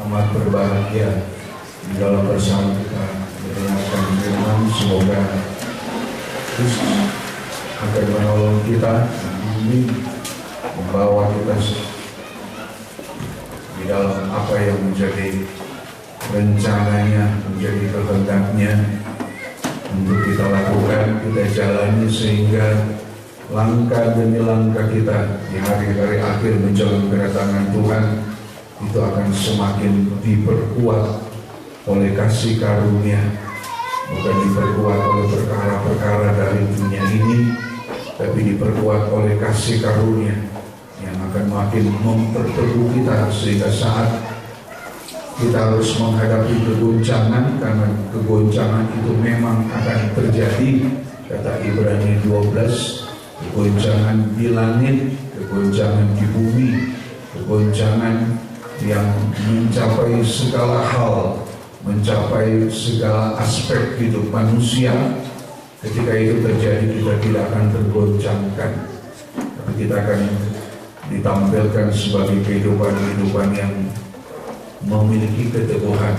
amat berbahagia di dalam bersama kita mendengarkan firman. Semoga Kristus akan menolong kita ini membawa kita di dalam apa yang menjadi rencananya, menjadi kehendaknya untuk kita lakukan, kita jalani, sehingga langkah demi langkah kita di hari-hari akhir menjelang kedatangan Tuhan itu akan semakin diperkuat oleh kasih karunia, bukan diperkuat oleh perkara-perkara dari dunia ini, tapi diperkuat oleh kasih karunia yang akan makin memperteguh kita, sehingga saat kita harus menghadapi kegoncangan, karena kegoncangan itu memang akan terjadi, kata Ibrani 12, kegoncangan di langit, kegoncangan di bumi, kegoncangan yang mencapai segala hal, mencapai segala aspek hidup manusia. Ketika itu terjadi, kita tidak akan tergoncangkan, tapi kita akan ditampilkan sebagai kehidupan yang memiliki keteguhan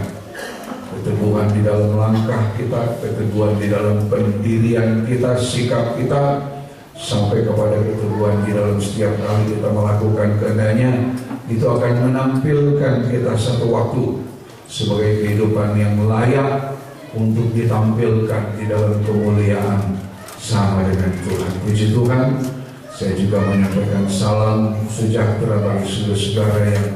di dalam langkah kita, keteguhan di dalam pendirian kita, sikap kita, sampai kepada keteguhan di dalam setiap kali kita melakukan kehendaknya. Itu akan menampilkan kita satu waktu sebagai kehidupan yang layak untuk ditampilkan di dalam kemuliaan sama dengan Tuhan. Puji Tuhan. Saya juga menyampaikan salam sejahtera bagi saudara-saudara yang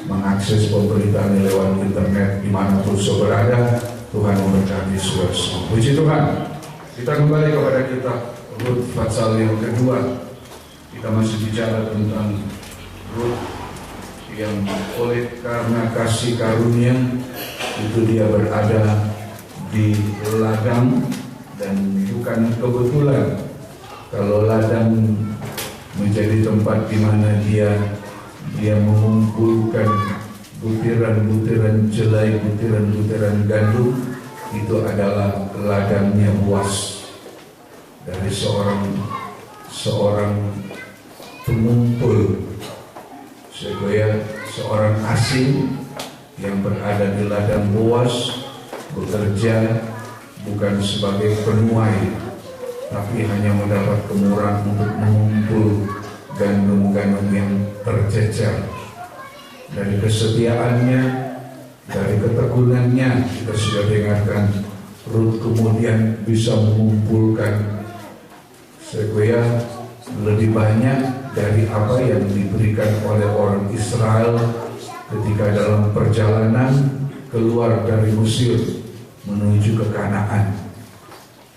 mengakses pemberitaan lewat internet dimanapun saudara berada. Tuhan memberkati saudara semua. Puji Tuhan. Kita kembali kepada kitab Rut pasal yang kedua. Kita masih bicara tentang Rut yang oleh karena kasih karunia itu dia berada di ladang, dan bukan kebetulan kalau ladang menjadi tempat di mana dia mengumpulkan butiran-butiran jelai, butiran-butiran gandum. Itu adalah ladangnya Boas, dari seorang pengumpul, seorang asing yang berada di ladang Boas, bekerja bukan sebagai penuai, tapi hanya mendapat kemurahan untuk mengumpul gandum-gandum yang tercecer. Dari kesetiaannya, dari ketekunannya, kita sudah dengarkan Rut kemudian bisa mengumpulkan lebih banyak dari apa yang diberikan oleh orang Israel ketika dalam perjalanan keluar dari Mesir menuju ke Kanaan.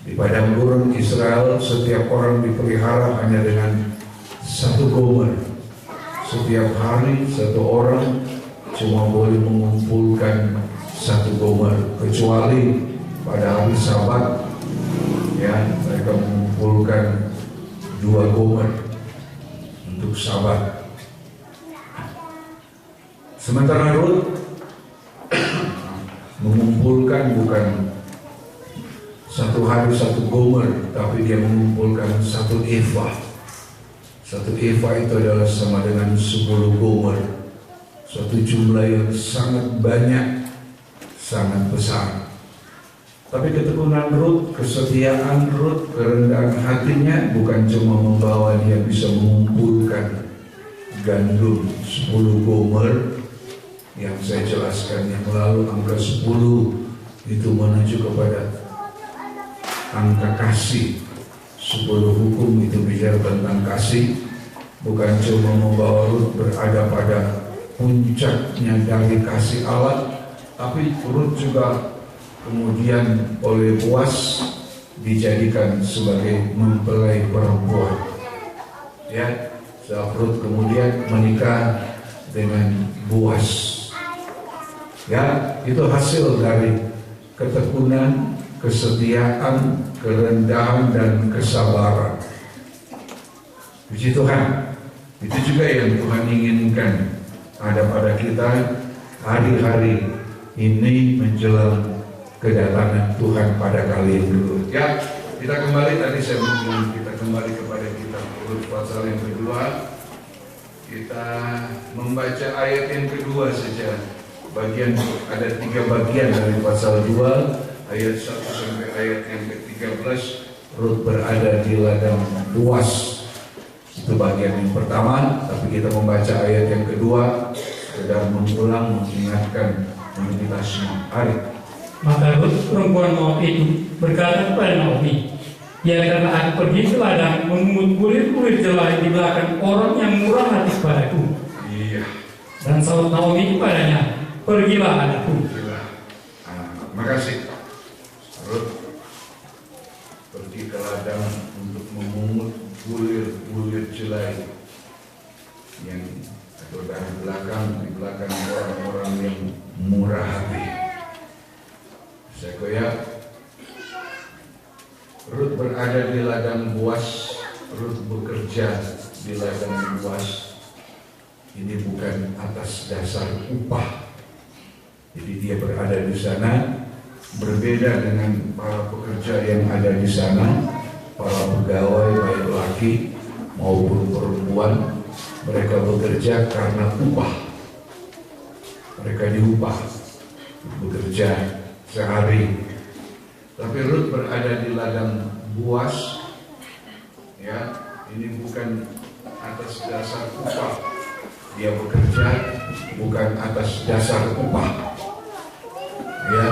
Di padang gurun Israel, setiap orang dipelihara hanya dengan satu gomer. Setiap hari satu orang cuma boleh mengumpulkan satu gomer, kecuali pada hari Sabat, mereka mengumpulkan 2 gomer untuk Sabat. Sementara Rut mengumpulkan bukan satu hari satu gomer, tapi dia mengumpulkan 1 eva. 1 eva itu adalah sama dengan 10 gomer. Suatu jumlah yang sangat banyak, sangat besar. Tapi ketekunan Rut, kesetiaan Rut, kerendahan hatinya bukan cuma membawa dia bisa mengumpulkan gandum 10 gomer yang saya jelaskan yang lalu. Angka 10 itu menuju kepada angka kasih. 10 hukum itu bicara tentang kasih. Bukan cuma membawa Rut berada pada puncaknya dari kasih Allah, tapi Rut juga kemudian oleh Boas dijadikan sebagai mempelai perempuan. Rut kemudian menikah dengan Boas. Itu hasil dari ketekunan, kesetiaan, kerendahan, dan kesabaran. Puji Tuhan. Itu juga yang Tuhan inginkan ada pada kita hari-hari ini menjelang kedatangan Tuhan pada kali yang kedua. Kita kembali, tadi saya bilang kita kembali kepada kitab Rut pasal yang kedua. Kita membaca ayat yang kedua saja ada 3 bagian dari pasal 2 ayat 1 sampai ayat yang ke-13. Rut berada di ladang Boas. Itu bagian yang pertama, tapi kita membaca ayat yang kedua sedang mengulang, mengingatkan untuk kita semua. Hari. Maka Rut perempuan Moab itu berkata kepada Naomi, biarkanlah aku pergi ke ladang memungut bulir-bulir jelai di belakang orang yang murah hati kepadaku. Iya. Dan saud Naomi kepadanya, pergilah anakku. Pergilah. Makasih. Rut pergi ke ladang untuk memungut bulir-bulir jelai yang atau di belakang orang-orang yang murah hati. Saya koyak Rut berada di ladang Boas. Rut bekerja di ladang Boas. Ini bukan atas dasar upah. Jadi dia berada di sana, berbeda dengan para pekerja yang ada di sana, para pegawai baik laki maupun perempuan. Mereka bekerja karena upah. Mereka diupah bekerja sehari. Tapi Rut berada di ladang Boas, ya, ini bukan atas dasar upah. Dia bekerja bukan atas dasar upah, ya,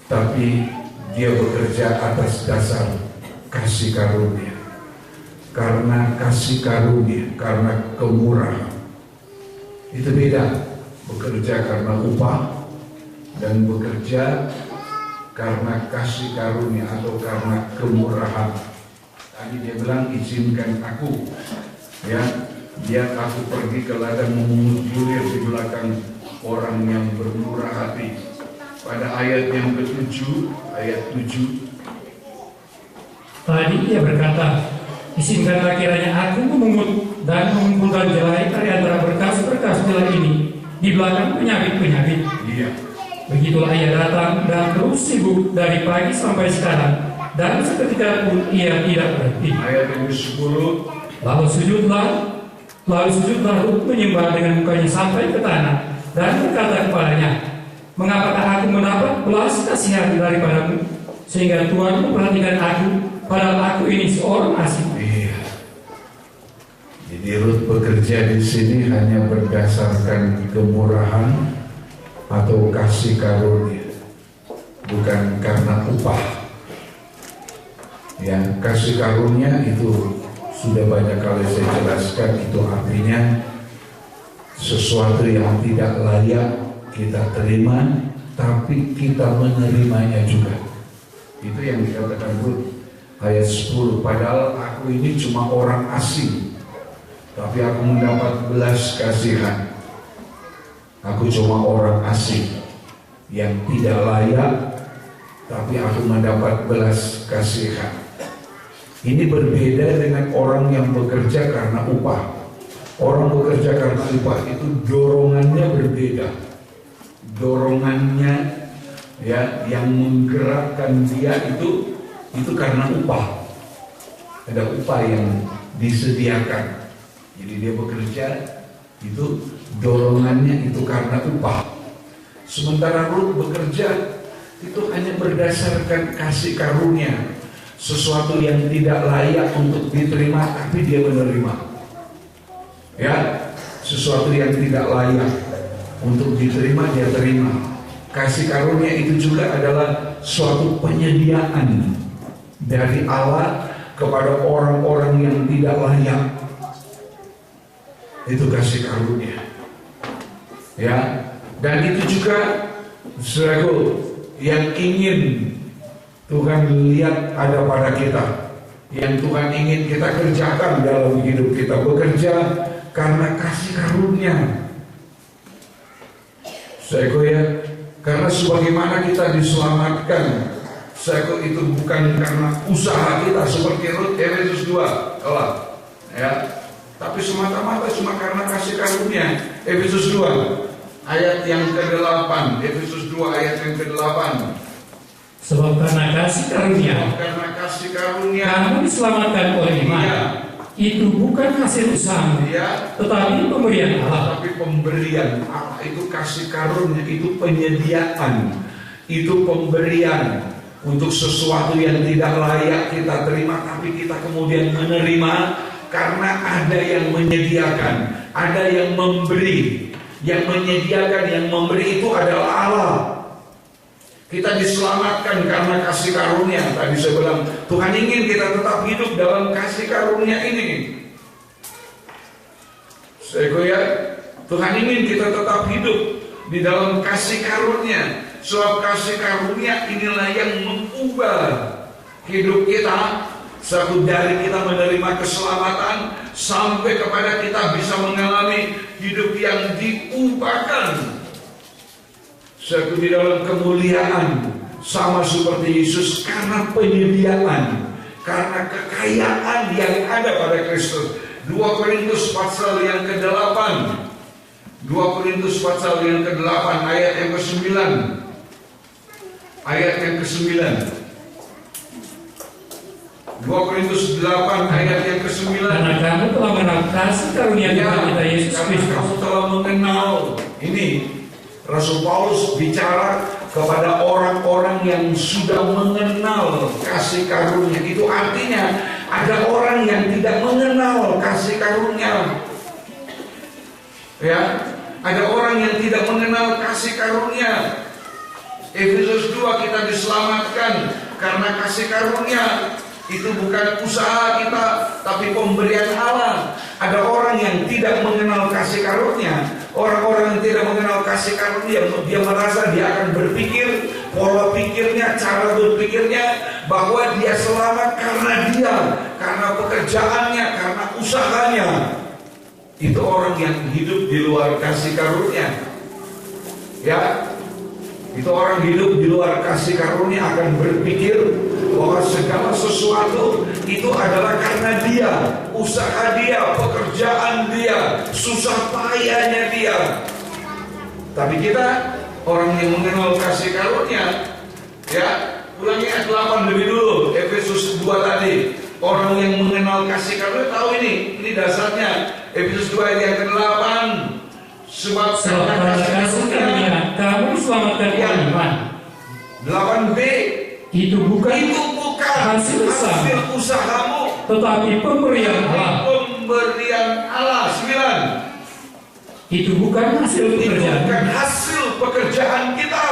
tapi dia bekerja atas dasar kasih karunia. Karena kasih karunia, karena kemurahan. Itu beda, bekerja karena upah dan bekerja karena kasih karunia atau karena kemurahan. Tadi dia bilang, izinkan aku, ya, biar aku pergi ke ladang memungut bulir di belakang orang yang bermurah hati. Pada ayat yang ke-7, ayat 7. Tadi dia berkata, izinkanlah kiranya aku memungut dan mengumpulkan jelai dari antara berkas-berkas jelai ini di belakang penyakit-penyakit. Iya. Begitulah ia datang dan terus sibuk dari pagi sampai sekarang, dan seketika pun ia tidak berhenti. Ayat yang ke-10. Lalu sujudlah Rut menyembah dengan mukanya sampai ke tanah dan berkata kepadanya, mengapakah aku mendapat belas kasihan daripadamu sehingga Tuhan memperhatikan aku, padahal aku ini seorang asing. Iya. Jadi Rut bekerja di sini hanya berdasarkan kemurahan atau kasih karunia, bukan karena upah. Ya, kasih karunia itu sudah banyak kali saya jelaskan, itu artinya sesuatu yang tidak layak kita terima, tapi kita menerimanya juga. Itu yang dikatakan Rut ayat 10. Padahal aku ini cuma orang asing, tapi aku mendapat belas kasihan. Aku cuma orang asing yang tidak layak, tapi aku mendapat belas kasihan. Ini berbeda dengan orang yang bekerja karena upah. Orang bekerja karena upah itu dorongannya berbeda. Dorongannya, ya, yang menggerakkan dia itu karena upah. Ada upah yang disediakan. Jadi dia bekerja itu dorongannya itu karena upah. Sementara Rut bekerja itu hanya berdasarkan kasih karunia. Sesuatu yang tidak layak untuk diterima, tapi dia menerima. Ya, sesuatu yang tidak layak untuk diterima, dia terima. Kasih karunia itu juga adalah suatu penyediaan dari Allah kepada orang-orang yang tidak layak. Itu kasih karunia. Ya, dan itu juga saudaraku yang ingin Tuhan lihat ada pada kita, yang Tuhan ingin kita kerjakan dalam hidup kita, bekerja karena kasih karunia. Saya ya, karena sebagaimana kita diselamatkan, saya itu bukan karena usaha kita seperti Rut Efesus 2, ya, tapi semata-mata cuma karena kasih karunia. Efesus 2 ayat yang ke-8, Efesus 2 ayat yang ke-8. Sebab karena kasih karunia, karena kasih karunia kamu diselamatkan oleh iman. Iya, itu bukan hasil usahamu, Ya, tetapi pemberian Allah. tapi pemberian Allah itu kasih karunia, itu penyediaan, itu pemberian untuk sesuatu yang tidak layak kita terima, tapi kita kemudian menerima karena ada yang menyediakan, ada yang memberi, yang menyediakan, yang memberi itu adalah Allah. Kita diselamatkan karena kasih karunia. Tadi saya bilang, Tuhan ingin kita tetap hidup dalam kasih karunia ini. Tuhan ingin kita tetap hidup di dalam kasih karunia. Sebab kasih karunia inilah yang mengubah hidup kita. Satu dari kita menerima keselamatan sampai kepada kita bisa mengalami hidup yang diubahkan. Satu di dalam kemuliaan sama seperti Yesus karena penyediaan, karena kekayaan yang ada pada Kristus. 2 Korintus pasal yang ke-8, 2 Korintus pasal yang ke-8 ayat yang ke-9, ayat yang ke-9, 2 Korintus 8 ayat yang ke-9. Karena kamu telah mengenal kasih karunia Tuhan kita Yesus Kristus. Kamu telah mengenal ini. Rasul Paulus bicara kepada orang-orang yang sudah mengenal kasih karunia. Itu artinya ada orang yang tidak mengenal kasih karunia. Ya, ada orang yang tidak mengenal kasih karunia. Efesus 2 kita diselamatkan karena kasih karunia. Itu bukan usaha kita, tapi pemberian Allah. Ada orang yang tidak mengenal kasih karunia. Orang-orang yang tidak mengenal kasih karunia, dia merasa dia akan berpikir, pola pikirnya, cara berpikirnya, bahwa dia selamat karena dia, karena pekerjaannya, karena usahanya. Itu orang yang hidup di luar kasih karunia. Ya, itu orang hidup di luar kasih karunia akan berpikir bahwa segala sesuatu itu adalah karena dia, usaha dia, pekerjaan dia, susah payahnya dia. Tapi kita orang yang mengenal kasih karunia, ya, ulangi ayat 8 lebih dulu, Efesus 2 tadi. Orang yang mengenal kasih karunia tahu ini dasarnya. Efesus 2 ayat yang ke-8. Sebab karena kasih karunia kamu diselamatkan oleh iman. 8b Itu bukan hasil usahamu, tetapi pemberian Allah. Pemberian Allah. 9. Itu bukan hasil pekerjaan. Bukan hasil pekerjaan kita.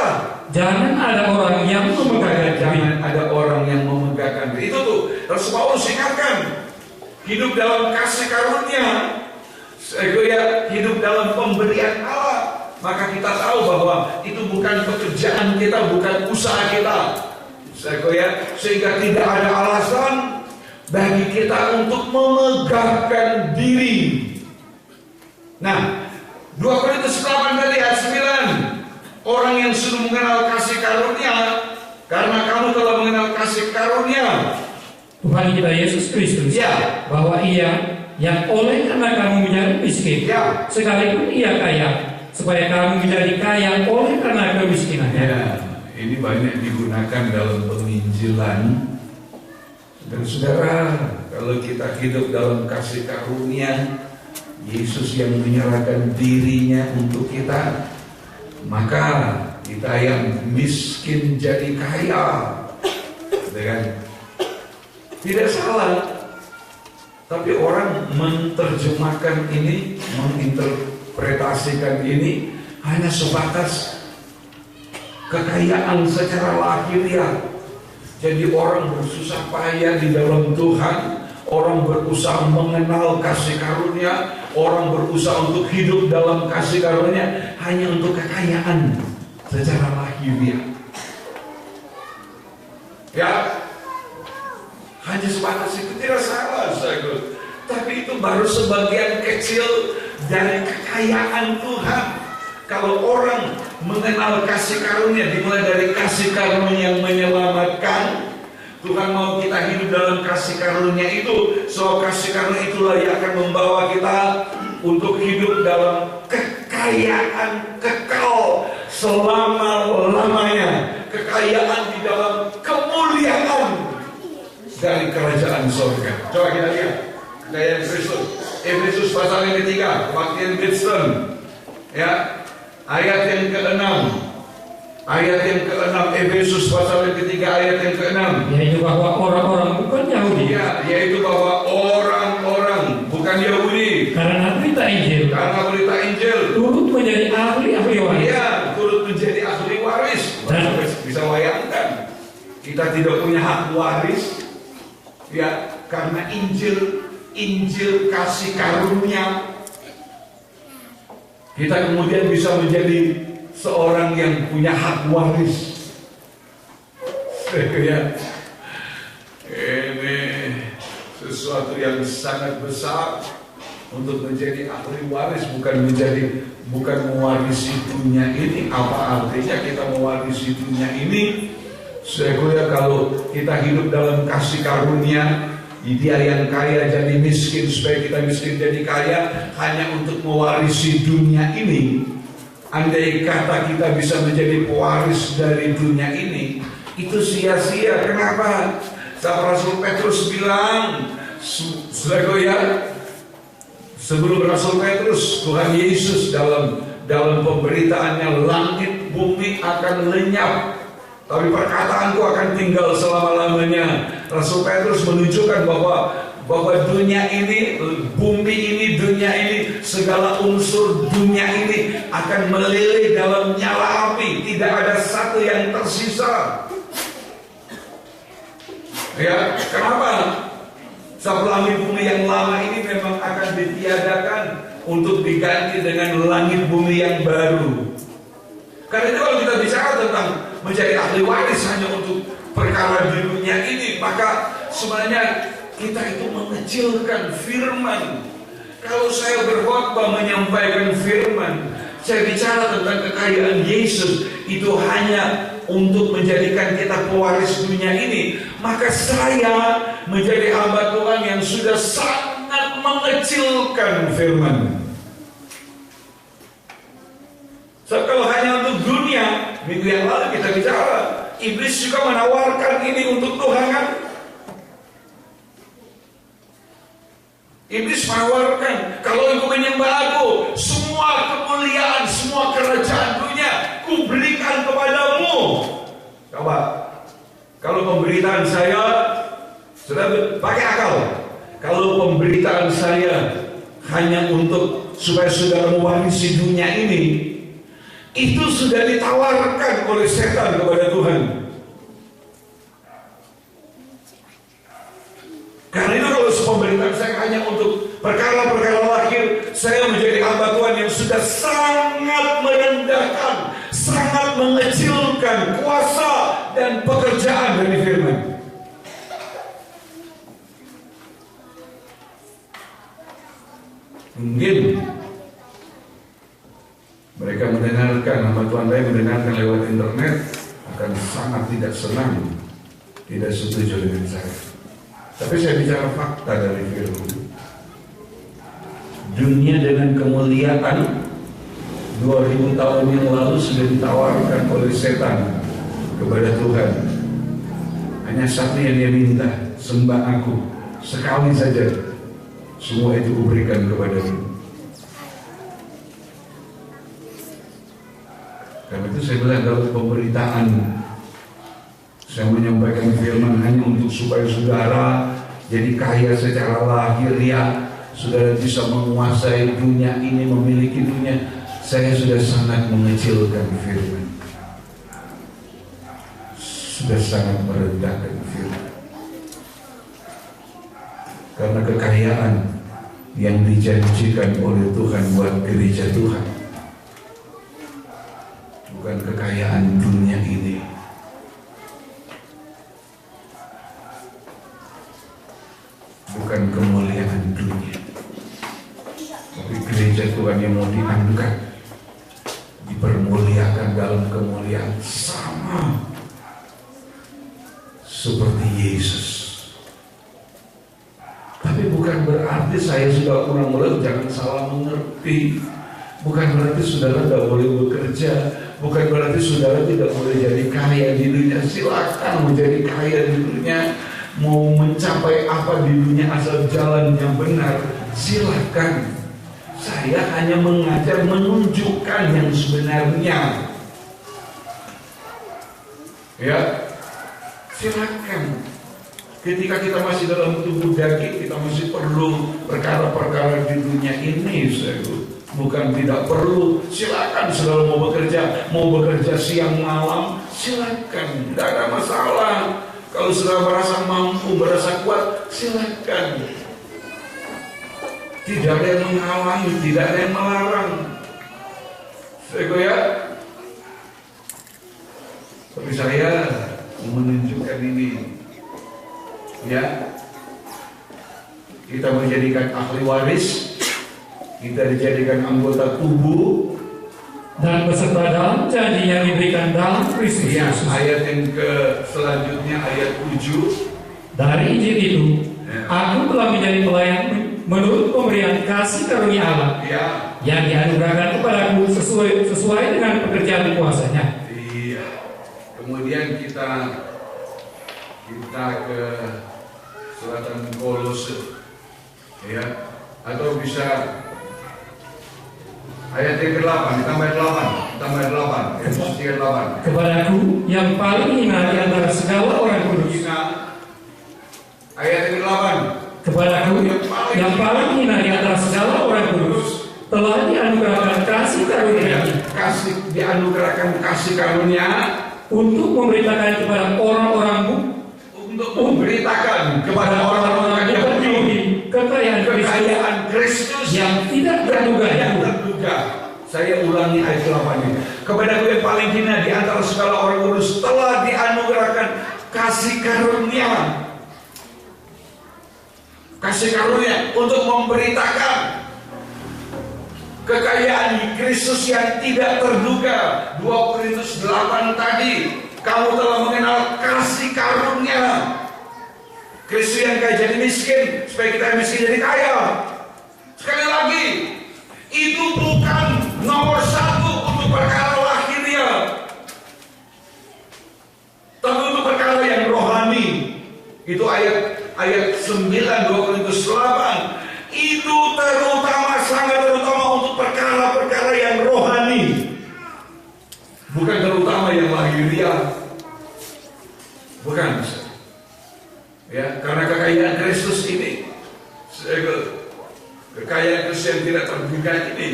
Jangan ada orang yang memegahkan diri. Jangan ada orang yang memegahkan diri. Itu tuh Rasul Paulus ingatkan. Hidup dalam kasih karunia, hidup dalam pemberian Allah. Maka kita tahu bahwa itu bukan pekerjaan kita, bukan usaha kita. Sehingga tidak ada alasan bagi kita untuk memegahkan diri. Nah, 2 Korintus 8 tadi ayat 9. Orang yang sudah mengenal kasih karunia, karena kamu telah mengenal kasih karunia Tuhan kita Yesus Kristus, ya, bahwa Ia yang oleh karena kamu menjadi miskin, ya, sekalipun Ia kaya, supaya kamu menjadi kaya oleh karena kemiskinannya. ya. Ini banyak digunakan dalam penginjilan. Dan saudara, kalau kita hidup dalam kasih karunia, Yesus yang menyerahkan dirinya untuk kita, maka kita yang miskin jadi kaya. Dengan tidak salah. Tapi orang menerjemahkan ini, menginterpretasikan ini hanya sebatas kekayaan secara lahiriah. Jadi orang bersusah payah di dalam Tuhan, orang berusaha mengenal kasih karunia, orang berusaha untuk hidup dalam kasih karunia hanya untuk kekayaan secara lahiriah. Ya, hanya sebatas itu tidak salah, saudara. Tapi itu baru sebagian kecil dari kekayaan Tuhan. Kalau orang mengenal kasih karunia, dimulai dari kasih karunia yang menyelamatkan, Tuhan mau kita hidup dalam kasih karunia itu. So kasih karunia itulah yang akan membawa kita untuk hidup dalam kekayaan kekal selama-lamanya. Kekayaan di dalam kemuliaan dari kerajaan surga. Coba kita lihat Kayak Efesus pasal yang ketiga, kebaktian Kristen, ya, ayat yang ke-6. Ayat yang ke-6, Efesus pasal yang ketiga ayat yang ke-6. Yaitu bahwa orang-orang bukan Yahudi. Ya, yaitu bahwa orang-orang bukan Yahudi. Karena berita Injil. Karena berita Injil. Turut menjadi ahli waris. Iya, turut menjadi ahli waris. Dan bisa bayangkan, kita tidak punya hak waris, ya, karena Injil kasih karunia. Kita kemudian bisa menjadi seorang yang punya hak waris. Ya, ini sesuatu yang sangat besar untuk menjadi ahli waris, bukan mewarisi dunia ini. Apa artinya kita mewarisi dunia ini? Saya kalau kita hidup dalam kasih karunia, dia yang kaya jadi miskin supaya kita miskin jadi kaya hanya untuk mewarisi dunia ini. Andai kata kita bisa menjadi pewaris dari dunia ini, itu sia-sia. Kenapa? Rasul Petrus bilang, sebelum Rasul Petrus, Tuhan Yesus dalam pemberitaannya, langit bumi akan lenyap, tapi perkataanku akan tinggal selama-lamanya. Rasul Petrus menunjukkan bahwa dunia ini, bumi ini, dunia ini, segala unsur dunia ini akan meleleh dalam nyala api. Tidak ada satu yang tersisa. Ya, kenapa? Sebab langit bumi yang lama ini memang akan ditiadakan untuk diganti dengan langit bumi yang baru. Karena itu kalau kita bicara tentang menjadi ahli waris hanya untuk perkara di dunia ini, maka sebenarnya kita itu mengecilkan firman. Kalau saya berkhotbah menyampaikan firman, saya bicara tentang kekayaan Yesus, itu hanya untuk menjadikan kita pewaris dunia ini, maka saya menjadi hamba Tuhan yang sudah sangat mengecilkan firman. So, kalau hanya untuk dunia, minggu yang lalu kita bicara, iblis juga menawarkan ini untuk Tuhan, kan? Iblis menawarkan, kalau engkau menyembah aku, semua kemuliaan, semua kerajaan dunia ku berikan kepadamu. Coba, kalau pemberitaan saya, sudah pakai akal. Kalau pemberitaan saya hanya untuk supaya saudara mewarisi dunia ini, itu sudah ditawarkan oleh setan kepada Tuhan. Karena itu kalau pemberitaan saya hanya untuk perkara-perkara lahir, saya menjadi hamba Tuhan yang sudah sangat merendahkan, sangat mengecilkan kuasa dan pekerjaan dari firman. Mungkin mereka mendengarkan, hamba Tuhan saya mendengarkan lewat internet, akan sangat tidak senang, tidak setuju dengan saya. Tapi saya bicara fakta dari firman. Dunia dengan kemuliaan 2000 tahun yang lalu sudah ditawarkan oleh setan kepada Tuhan. Hanya satu yang dia minta, sembah aku sekali saja, semua itu kuberikan kepadamu. Karena itu saya bilang dalam pemberitaan, saya menyampaikan firman hanya untuk supaya saudara jadi kaya secara lahiriah, saudara bisa menguasai dunia ini, memiliki dunia. Saya sudah sangat mengecilkan firman, sudah sangat merendahkan firman. Karena kekayaan yang dijanjikan oleh Tuhan buat gereja Tuhan bukan kekayaan dunia ini. Bukan kemuliaan dunia, tapi gereja Tuhan yang mau diangkat, dipermuliakan dalam kemuliaan sama seperti Yesus. Tapi bukan berarti saya sudah kurang mulut, jangan salah mengerti. Bukan berarti saudara tidak boleh bekerja, bukan berarti saudara tidak boleh jadi kaya di dunia. Silakan menjadi kaya di dunia. mau mencapai apa di dunia asal jalan yang benar, silakan. Saya hanya mengajar, menunjukkan yang sebenarnya. Ya, silakan. Ketika kita masih dalam tubuh daging, kita masih perlu perkara-perkara di dunia ini. Bukan tidak perlu. Silakan selalu mau bekerja siang malam, silakan. Tidak ada masalah. Kalau sudah merasa mampu, merasa kuat, silakan. Tidak ada yang menghalangi, tidak ada yang melarang. Ya. Tapi saya menunjukkan ini. Ya, kita menjadikan ahli waris, kita dijadikan anggota tubuh, dan beserta dalam janji yang diberikan dalam Kristus Yesus. Ayat yang selanjutnya ayat 7. Dari Injil itu, aku telah menjadi pelayan menurut pemberian kasih karunia Allah yang dianugerahkan kepadaku sesuai dengan pekerjaan kuasa-Nya. Iya. Kemudian kita ke Selatan Kolose, ya, atau bisa ayat yang ke-8, ditambah 8, ayat 8. Kepadaku yang paling hina di antara segala orang kudus. Ayat yang ke-8. Kepadaku yang paling hina di antara segala orang kudus telah dianugerahkan kasih karunia. Dianugerahkan kasih karunia untuk memberitakan kepada orang-orang Yahudi kekayaan Kristus yang tidak terduga. Saya ulangi ayat 8 ini. Kepadaku yang paling hina di antara segala orang kudus telah dianugerahkan kasih karunia. Kasih karunia untuk memberitakan kekayaan Kristus yang tidak terduga. 2 Korintus 8 tadi. Kamu telah mengenal kasih karunia. Kristus yang kaya jadi miskin, supaya kita yang miskin jadi kaya. Sekali lagi, itu bukan nomor 1 untuk perkara lahiriah, tapi untuk perkara yang rohani. Itu ayat 9 2 Korintus 8. Itu terutama, sangat terutama untuk perkara-perkara yang rohani, bukan terutama yang lahiriah. Bukan. Ya, karena kekayaan Kristus ini, kekayaan Kristus yang tidak terduga ini,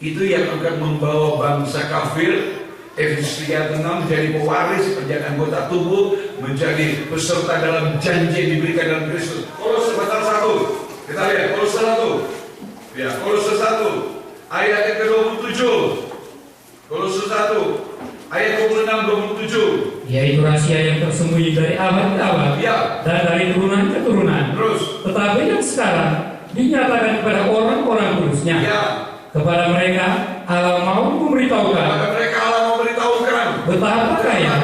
itu yang akan membawa bangsa kafir, Efesus 6, menjadi pewaris, menjadi anggota tubuh, menjadi peserta dalam janji yang diberikan dalam Kristus. Kolose pasal 1, kita lihat Kolose 1. Ya, Kolose 1 ayat yang ke-27. Kolose 1 ayat 26-27. Yaitu rahasia yang tersembunyi dari abad ke abad, dan dari turunan ke turunan. Tetapi yang sekarang dinyatakan kepada orang-orang kudus-Nya. Kepada mereka Allah mau memberitahukan betapa kaya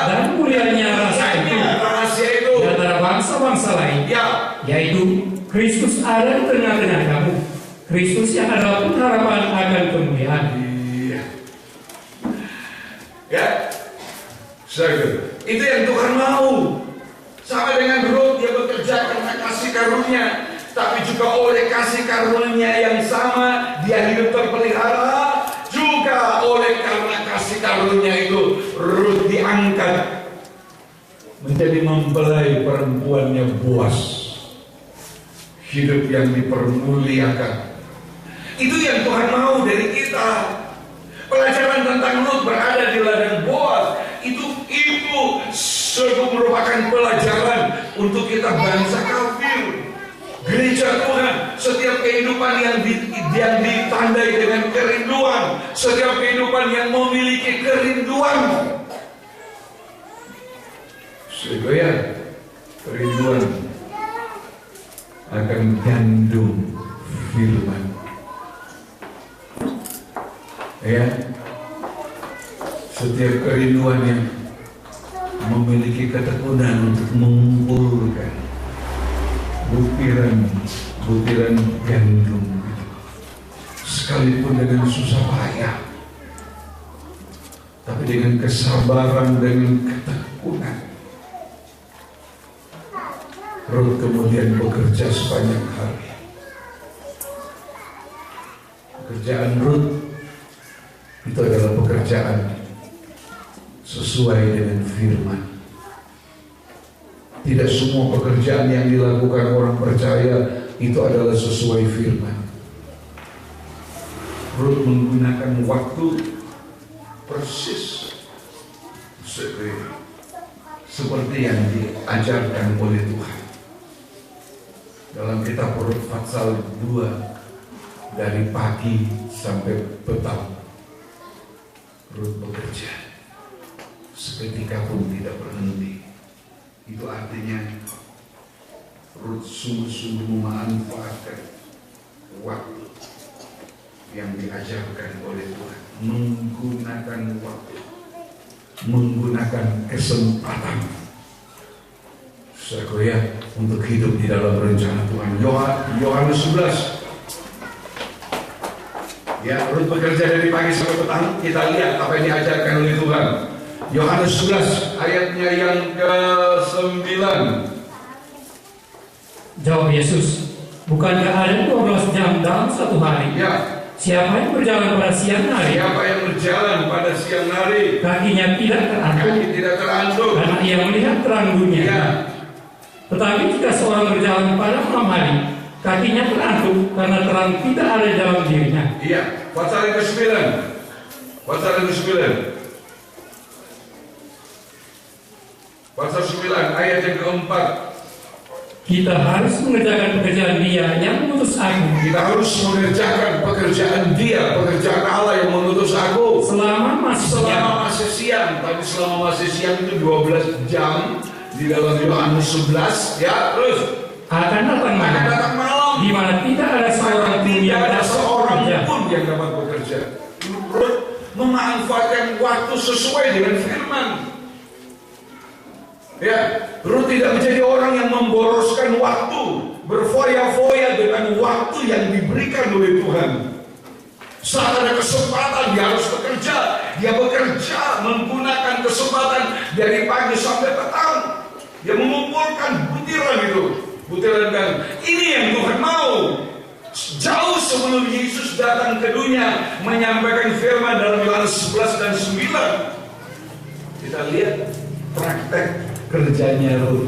dan mulianya rahasia itu di antara bangsa-bangsa lain, yaitu Kristus ada di tengah-tengah kamu. Kristus yang adalah pengharapan akan kemuliaan. Ya, itu yang Tuhan mau. Sama dengan Rut, dia bekerja karena kasih karunia, tapi juga oleh kasih karunia yang sama dia hidup terpelihara. Juga oleh karena kasih karunia itu Rut diangkat menjadi mempelai perempuannya Boas. Hidup yang dipermuliakan. Itu yang Tuhan mau dari kita. Pelajaran tentang Rut berada di ladang Boas itu merupakan pelajaran untuk kita bangsa kafir, gereja Tuhan. Setiap kehidupan yang ditandai dengan kerinduan, setiap kehidupan yang memiliki kerinduan, sehingga kerinduan akan gandum firman. Ya, setiap kerinduan yang memiliki ketekunan untuk mengumpulkan butiran gandum, sekalipun dengan susah payah, tapi dengan kesabaran, dengan ketekunan, Rut kemudian bekerja sepanjang hari. Pekerjaan Rut itu adalah pekerjaan sesuai dengan firman. Tidak semua pekerjaan yang dilakukan orang percaya itu adalah sesuai firman. Rut menggunakan waktu persis seperti yang diajarkan oleh Tuhan. Dalam kitab Rut pasal 2, dari pagi sampai petang Rut bekerja, seketika pun tidak berhenti. Itu artinya Rut sungguh-sungguh memanfaatkan waktu yang diajarkan oleh Tuhan, menggunakan waktu, menggunakan kesempatan saya untuk hidup di dalam rencana Tuhan. Yohanes 11. Ya, Rut bekerja dari pagi sampai petang. Kita lihat apa yang diajarkan oleh Tuhan. Yohanes 11 ayatnya yang ke-9. Jawab Yesus, bukankah ada 12 jam dalam satu hari? Ya. Siapa yang berjalan pada siang hari? Siapa yang berjalan pada siang hari? Kakinya tidak terantuk. Kaki tidak terantuk. Karena ia melihat terang dunia. Ya. Tetapi jika seorang berjalan pada malam hari, kakinya terantuk karena terang tidak ada dalam dirinya. Iya. Pasal yang ke-9. Pasal yang ke-9. Pasal 9 ayat yang keempat. Kita harus mengerjakan pekerjaan Dia yang mengutus aku. Kita harus mengerjakan pekerjaan Dia, pekerjaan Allah yang mengutus aku. Selama masih siang. Tapi selama masih siang itu 12 jam di dalam Yohanes 11. Ya, terus akan datang malam, di mana tidak ada seorang pun yang dapat bekerja. Rut memanfaatkan waktu sesuai dengan firman. Ya, Rut tidak menjadi orang yang memboroskan waktu, berfoya-foya dengan waktu yang diberikan oleh Tuhan. Saat ada kesempatan dia harus bekerja. Dia bekerja menggunakan kesempatan dari pagi sampai petang. Dia mengumpulkan butiran dan ini yang Tuhan mau. Jauh sebelum Yesus datang ke dunia menyampaikan firman dalam Yohanes 11 dan 9. Kita lihat praktek kerjanya Rut.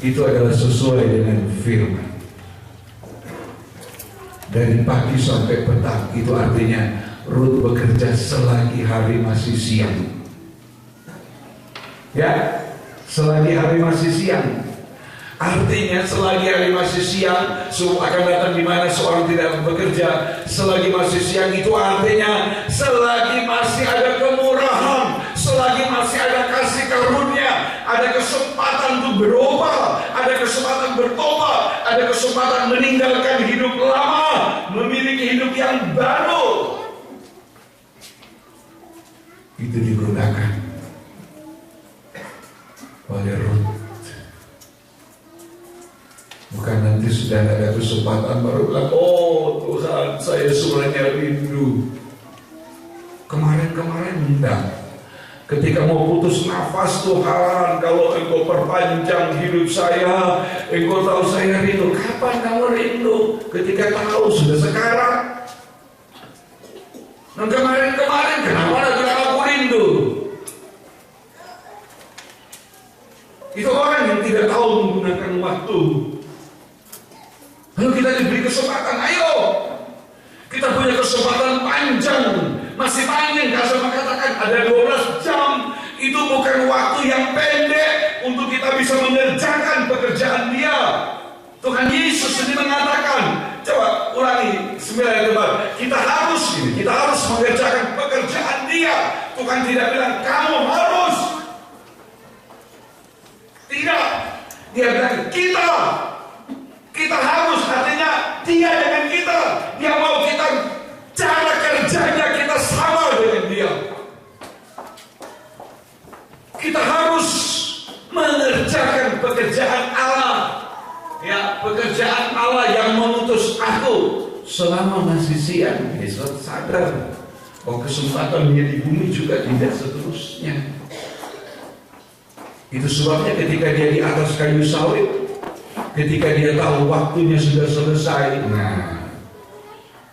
Itu adalah sesuai dengan firman. Dari pagi sampai petang, itu artinya Rut bekerja selagi hari masih siang. Ya, selagi hari masih siang. Artinya selagi hari masih siang, akan datang di mana seorang tidak bekerja. Selagi masih siang itu artinya selagi masih ada kemurahan, selagi masih ada kasih karunia, ada kesempatan untuk berubah, ada kesempatan bertobat, ada kesempatan meninggalkan hidup lama, memiliki hidup yang baru. Itu digunakan oleh Rut. Bukan nanti sudah ada kesempatan baru bilang, oh Tuhan, saya sebenarnya rindu. Kemarin enggak. Ketika mau putus nafas, Tuhan, kalau Engkau perpanjang hidup saya, Engkau tahu saya rindu. Kapan kamu rindu? Ketika tahu, sudah sekarang. Dan kemarin kenapa lagi aku rindu? Itu orang yang tidak tahu menggunakan waktu. Lalu kita diberi kesempatan, ayo kita punya kesempatan panjang, masih panjang. Kasih mengatakan ada 12 jam. Itu bukan waktu yang pendek untuk kita bisa mengerjakan pekerjaan Dia. Tuhan Yesus sendiri mengatakan, coba ulangi 9 ayat depan, kita harus mengerjakan pekerjaan Dia. Tuhan tidak bilang kamu harus, tidak. Dia bilang kita harus, artinya Dia dengan kita. Dia mau kita, cara kerjanya kita sama dengan Dia. Kita harus mengerjakan pekerjaan Allah. Ya, pekerjaan Allah yang mengutus aku. Selama masih siang, besok sadar bahwa kesempatannya di bumi juga tidak seterusnya. Itu sebabnya ketika dia di atas kayu salib, ketika dia tahu waktunya sudah selesai, nah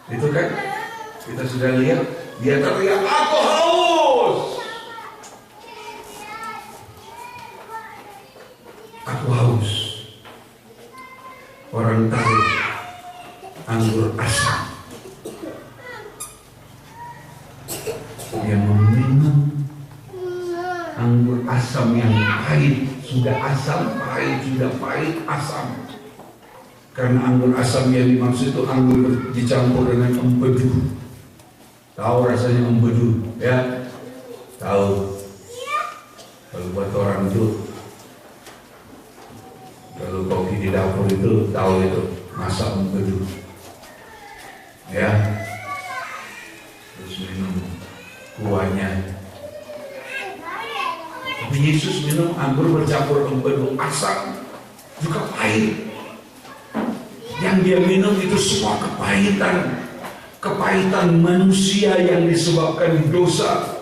itu kan kita sudah lihat, dia teriak, "Aku haus, aku haus." Orang tahu anggur asam, dia meminum anggur asam yang pahit, sudah asam, pahit, sudah pahit, asam. Karena anggur asam yang dimaksud itu anggur dicampur dengan empedu. Tahu rasanya empedu, ya? Tahu. Kalau buat orang itu, kalau kopi di dapur itu, tahu itu, masak empedu. Ya. Terus minum kuahnya. Tapi Yesus minum anggur bercampur empedu, asam, juga pahit. Yang dia minum itu semua kepahitan, kepahitan manusia yang disebabkan dosa.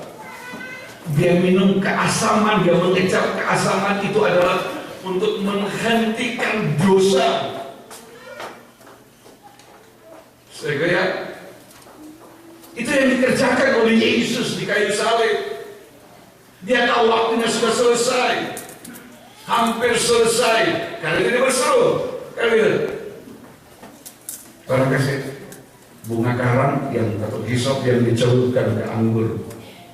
Dia minum keasaman, dia mengecap keasaman itu adalah untuk menghentikan dosa. Sehingga itu yang dikerjakan oleh Yesus di kayu salib. Dia tahu waktunya sudah selesai, hampir selesai. Karena dia berseru, kalian orang kasih bunga karang yang atau hisop yang dicelupkan ke anggur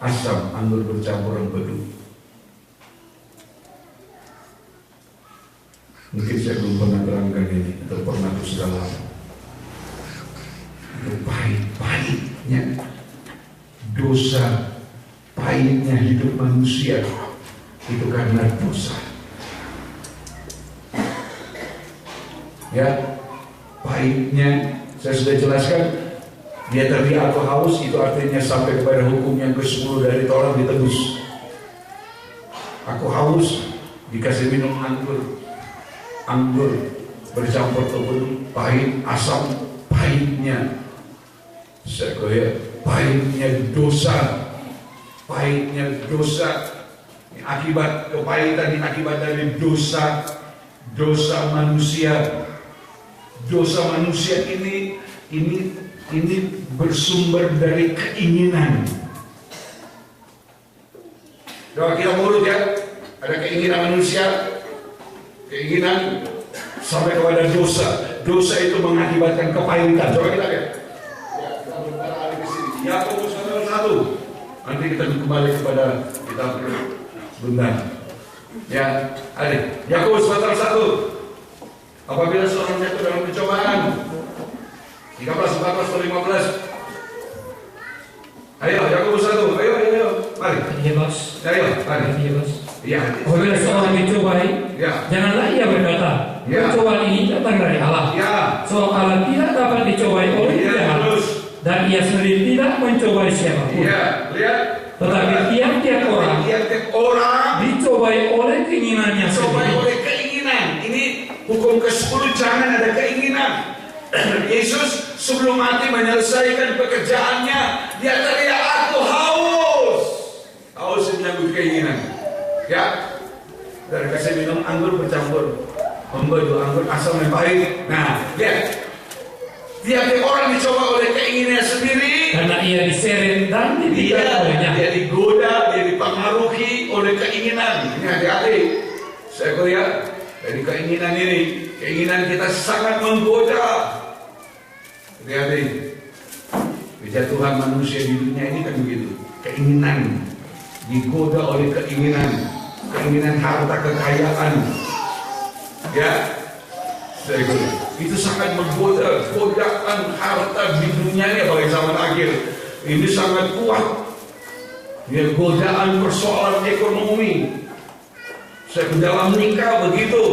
asam, anggur bercampur empedu. Mungkin saya belum pernah terangkan ini atau pernah sudah lama. Itu pahitnya dosa, pahitnya hidup manusia itu karena dosa. Ya, pahitnya saya sudah jelaskan. Dia teriak aku haus, itu artinya sampai kepada hukum yang ke-10 dari Taurat ditebus. Aku haus, dikasih minum anggur bercampur empedu, pahit, asam, pahitnya pahitnya dosa, pahitnya dosa. Akibat kepahitan ini akibat dari dosa manusia. Dosa manusia ini bersumber dari keinginan. Coba kita mulut ya, ada keinginan manusia, keinginan sampai kepada dosa. Dosa itu mengakibatkan kepahitan. Coba kita lihat. Ya, kita berada di sini. Yakobus pasal 1. Nanti kita kembali kepada kita sebentar. Ya, adik. Yakobus pasal 1. Apabila seorang jatuh dalam pencobaan, 13, 14, 15. Ayo, Yakobus 1. Ayo, mari. Iya bos. Ayo, mari. Iya bos. Iya. Apabila seorang dicobai, janganlah ia berkata, pencobaan ini datang dari Allah. Sebab Allah tidak dapat dicobai oleh dia, dan ia sendiri tidak mencobai siapapun. Lihat. Tetapi tiap-tiap orang dicobai oleh keinginannya sendiri. Ini hukum ke-10, jangan ada keinginan. Yesus sebelum mati menyelesaikan pekerjaannya, dia teriak aku haus. Haus menyambut keinginan. Ya, dari kasih minum anggur bercampur empedu, anggur asam dan pahit. Nah, lihat. Tiap orang dicoba oleh keinginannya sendiri. Karena ia diseret dan dipikat olehnya. Dia digoda, dia dipengaruhi oleh keinginan. Ini hati-hati. Saya lihat dari keinginan ini, keinginan kita sangat menggoda. Hati-hati. Kejatuhan manusia di dunia ini kan begitu. Keinginan digoda oleh keinginan harta kekayaan. Ya, itu sangat menggoda. Godaan harta di dunia ini apalagi zaman akhir ini sangat kuat. Ya, godaan persoalan ekonomi. Dalam nikah begitu,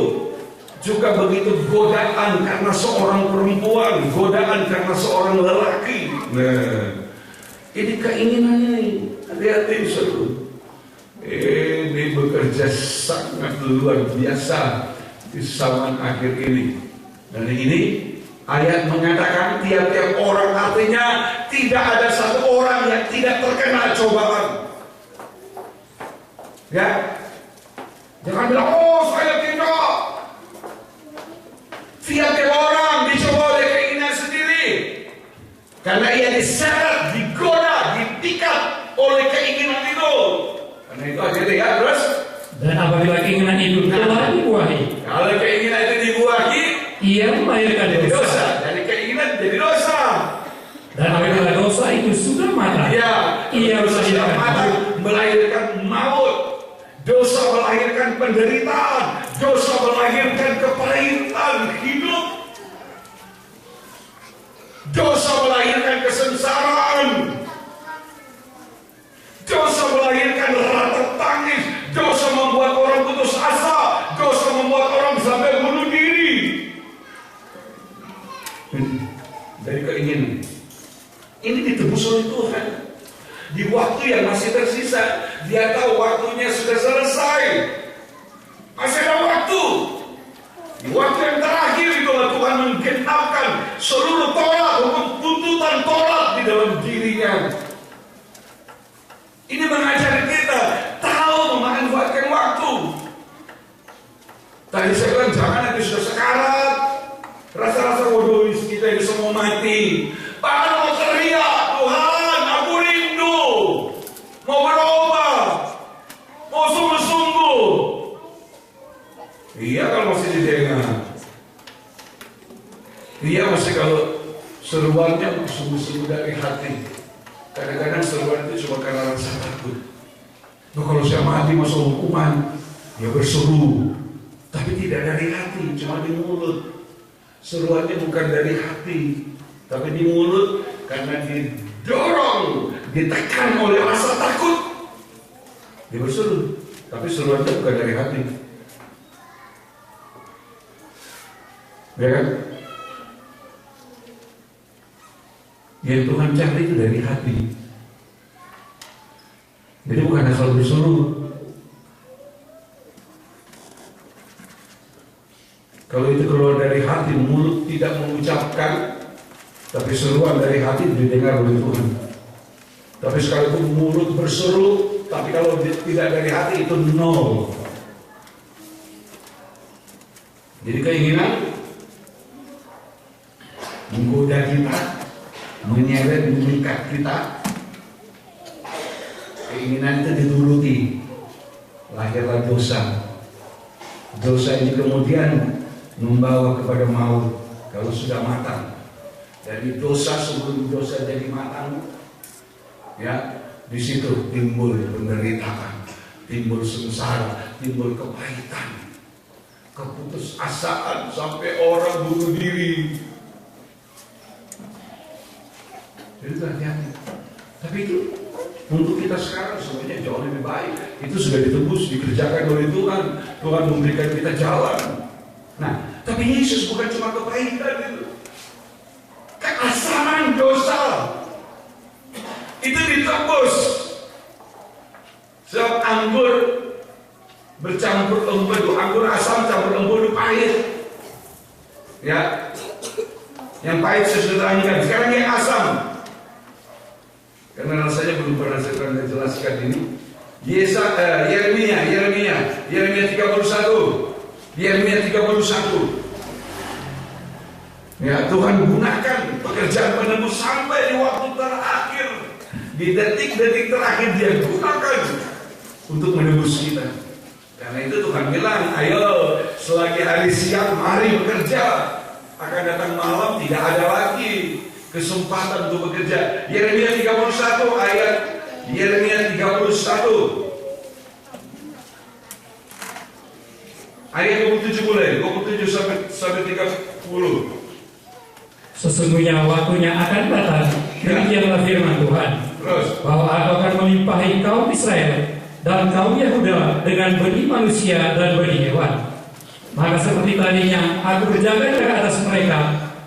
juga begitu godaan karena seorang perempuan, godaan karena seorang lelaki. Nah, ini keinginan ini, hati-hati saudara. Ini bekerja sangat luar biasa di zaman akhir ini. Dan ini ayat mengatakan tiap-tiap orang, artinya tidak ada satu orang yang tidak terkena cobaan. Ya. Jangan bilang, oh saya tidak. Tiap orang dicoba oleh keinginan sendiri. Karena ia diseret, digoda, dipikat oleh keinginan itu. Karena itu aja deh ya, terus. Dan apabila keinginan itu telah dibuahi, Kalau keinginan itu dibuahi, ia melahirkan jadi dosa. dosa. Dari keinginan jadi dosa. Dan apabila dosa itu sudah matang, Ya, ia dosa sudah matang, melahirkan maut. Dosa melahirkan penderitaan. Dosa melahirkan kepahitan hidup. Dosa melahirkan kesengsaraan. Dosa melahirkan rata tangis. Dosa membuat orang putus asa. Dosa membuat orang sampai bunuh diri. Dari keinginan. Ini ditebus oleh Tuhan. Di waktu yang masih tersisa, dia tahu waktunya sudah selesai. Masih ada waktu. Di waktu yang terakhir itulah Tuhan menggenapkan seluruh Taurat, tuntutan Taurat di dalam dirinya. Ini mengajar kita tahu memanfaatkan waktu. Tadi saya bilang jangan nanti sudah sekarat, rasa-rasa waduh kita ini semua mati. Bahkan mau teriak, Tuhan aku rindu, mau berubah, mau sungguh-sungguh. Iya kalau masih didengar. Iya masih kalau seruannya sungguh-sungguh dari hati. Kadang-kadang seruan itu cuma karena rasa takut. Nah, kalau saya mati masuk hukuman, ya berseru, tapi tidak dari hati, cuma di mulut. Seruannya bukan dari hati, tapi di mulut karena didorong, ditekan oleh rasa takut. Dia berseru, tapi seruannya bukan dari hati. Ya kan? Yang Tuhan cari itu dari hati. Jadi bukan asal berseru. Kalau itu keluar dari hati, mulut tidak mengucapkan, tapi seruan dari hati didengar oleh Tuhan. Tapi sekalipun mulut berseru, tapi kalau tidak dari hati itu nol. Jadi keinginan menggoda kita, menyeret, mengikat kita. Keinginan itu dituruti, lahirlah dosa. Dosa ini kemudian membawa kepada maut kalau sudah matang. Dari dosa sebelum dosa jadi matang, ya di situ timbul penderitaan, timbul sengsara, timbul kepahitan, keputusasaan sampai orang bunuh diri. Jadi hati-hati. Tapi itu untuk kita sekarang sebenarnya jauh lebih baik. Itu sudah ditebus, dikerjakan oleh Tuhan. Tuhan memberikan kita jalan. Nah, tapi Yesus bukan cuma kepahitan itu. Keasaman dosa itu ditebus. Sebab anggur bercampur empedu, anggur asam campur empedu pahit. Ya, yang pahit saya sudah terangkan. Sekarang yang asam. Karena rasanya belum pernah saya pernah jelaskan ini. Yeremia 31. Yeremia 31. Ya, Tuhan gunakan pekerjaan penebus sampai di waktu terakhir. Di detik-detik terakhir dia gunakan untuk menebus kita. Karena itu Tuhan bilang, ayo selagi hari siang mari bekerja. Akan datang malam tidak ada lagi kesempatan untuk bekerja. Yeremia 31 ayat Yeremia 31 ayat 27 mulai 27 sampai 30. Sesungguhnya waktunya akan datang, demikianlah firman Tuhan, bahwa aku akan melimpahi kaum Israel dan kaum Yehuda dengan benih manusia dan benih hewan. Maka seperti tadinya aku berjaga-jaga atas mereka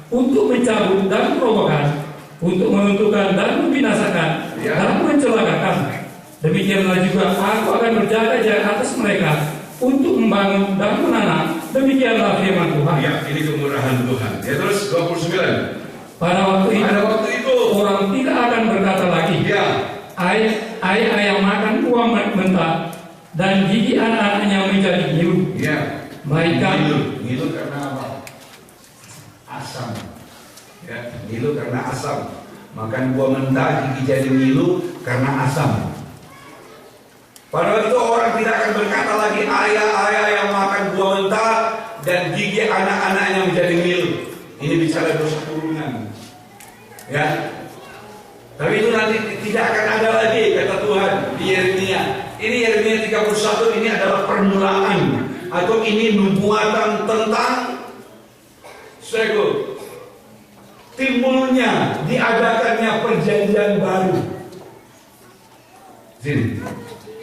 untuk mencabut dan merobohkan, untuk menentukan dan membinasakan dan mencelakakan. Demikianlah juga aku akan berjaga-jaga atas mereka untuk membangun dan menanam. Demikianlah firman Tuhan. Ya, ini kemurahan Tuhan. Ya, terus 29. Pada waktu itu orang tidak akan berkata lagi, air ayam makan buah mentah, dan gigi anak-anaknya menjadi ngilu. Ya. Melainkan Ngilu karena apa? Asam. Ya, ngilu karena asam. Makan buah mentah gigi jadi ngilu karena asam. Padahal itu orang tidak akan berkata lagi ayah yang makan buah mentah dan gigi anak-anaknya menjadi ngilu. Ini bicara dosa turunan. Ya. Tapi itu nanti tidak akan ada lagi, kata Tuhan di Yeremia. Ini Yeremia 31, ini adalah permulaan atau ini nubuatan tentang timbulnya, diadakannya perjanjian baru.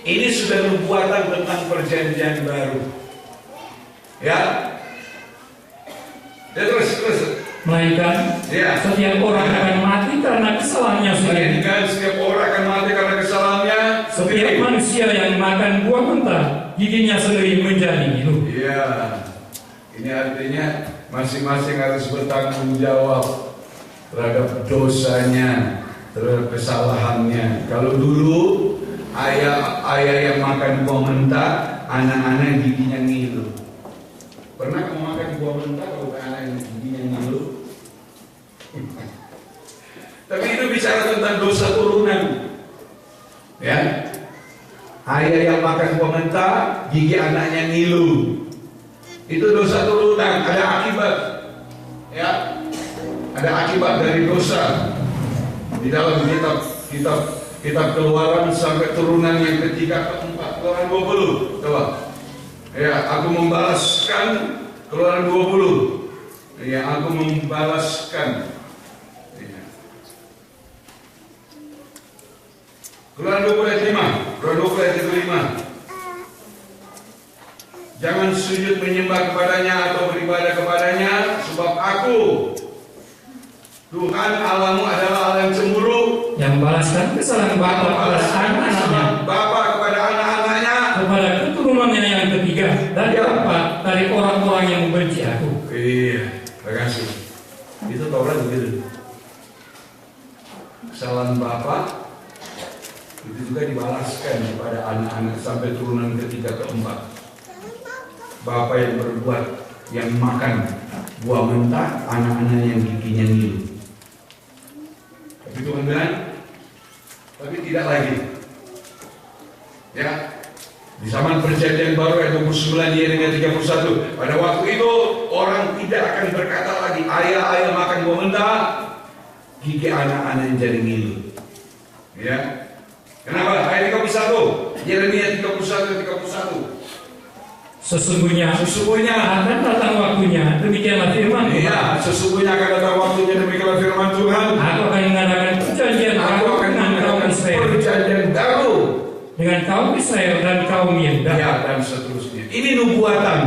Ini sudah nubuatan tentang perjanjian baru. Ya. Ya terus. melainkan setiap orang akan mati karena kesalahannya sendiri. Setiap orang akan mati karena kesalahannya sendiri. Setiap manusia yang makan buah mentah, giginya sendiri menjadi ngilu. Iya. Ini artinya masing-masing harus bertanggung jawab terhadap dosanya, terhadap kesalahannya. Kalau dulu ayah yang makan buah mentah, anak-anak giginya ngilu. Pernah kamu makan buah mentah kalau anak yang giginya ngilu? Tapi itu bicara tentang dosa turunan. Ya. Ayah yang makan buah mentah, gigi anaknya ngilu. Itu dosa turunan, ada akibat. Ya. Ada akibat dari dosa. Di dalam kitab Keluaran sampai turunan yang ketiga keempat, Keluaran 20. Coba. Ya, aku membalaskan Keluaran 20. Ya, aku membalaskan. Ya. Keluaran 20 ayat 5. Keluaran 20 ayat 5. Jangan sujud menyembah kepadanya atau beribadah kepadanya, sebab aku Tuhan Allahmu adalah Allah yang cemburu, yang membalaskan kesalahan bapa kepada anak-anaknya, kepada keturunannya yang ketiga dan keempat dari orang-orang yang membenci aku. Iya, terima kasih. Itu Taurat begitu. Kesalahan bapa itu juga dibalaskan kepada anak-anak sampai turunan ketiga keempat. Bapak yang berbuat, yang makan buah mentah, anak-anak yang giginya ngilu. Tapi Tuhan bilang, tapi tidak lagi. Ya, di zaman perjanjian baru ayat 29 Yeremia 31. Pada waktu itu orang tidak akan berkata lagi ayah makan buah mentah, gigi anak-anak yang jadi ngilu. Ya. Kenapa? Ayat 31. Yeremia 31. Sesungguhnya akan datang waktunya, demikianlah firman Tuhan. Iya, sesungguhnya akan datang waktunya, demikianlah firman Tuhan. Aku akan mengadakan perjanjian baru dengan kaum Israel, perjanjian baru dengan kaum Israel dan kaum Yehuda. Ya, dan seterusnya. Ini nubuatan.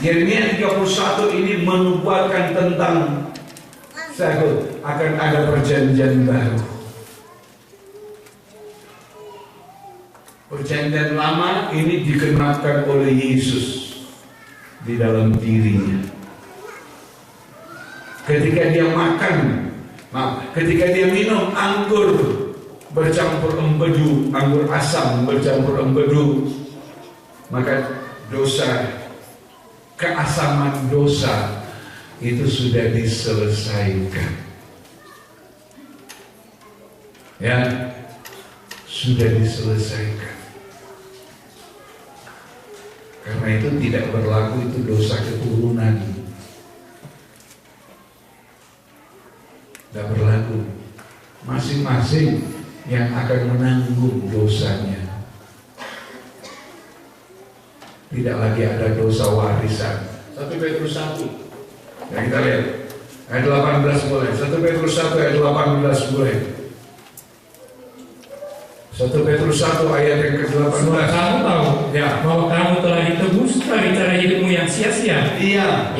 Yeremia 31 ini menubuatkan tentang akan ada perjanjian baru. Perjanjian lama ini digenapkan oleh Yesus di dalam dirinya. Ketika dia ketika dia minum anggur bercampur empedu, anggur asam bercampur empedu, maka dosa, keasaman dosa itu sudah diselesaikan. Ya, sudah diselesaikan. Karena itu tidak berlaku itu dosa keturunan. Tidak berlaku. Masing-masing yang akan menanggung dosanya. Tidak lagi ada dosa warisan. 1 Petrus 1. Ya, kita lihat. Ayat 18 boleh. 1 Petrus 1 ayat 18 boleh. 1 Petrus 1 ayat yang ke-18. Kamu tahu bahwa kamu telah ditebus dari cara hidupmu yang sia-sia,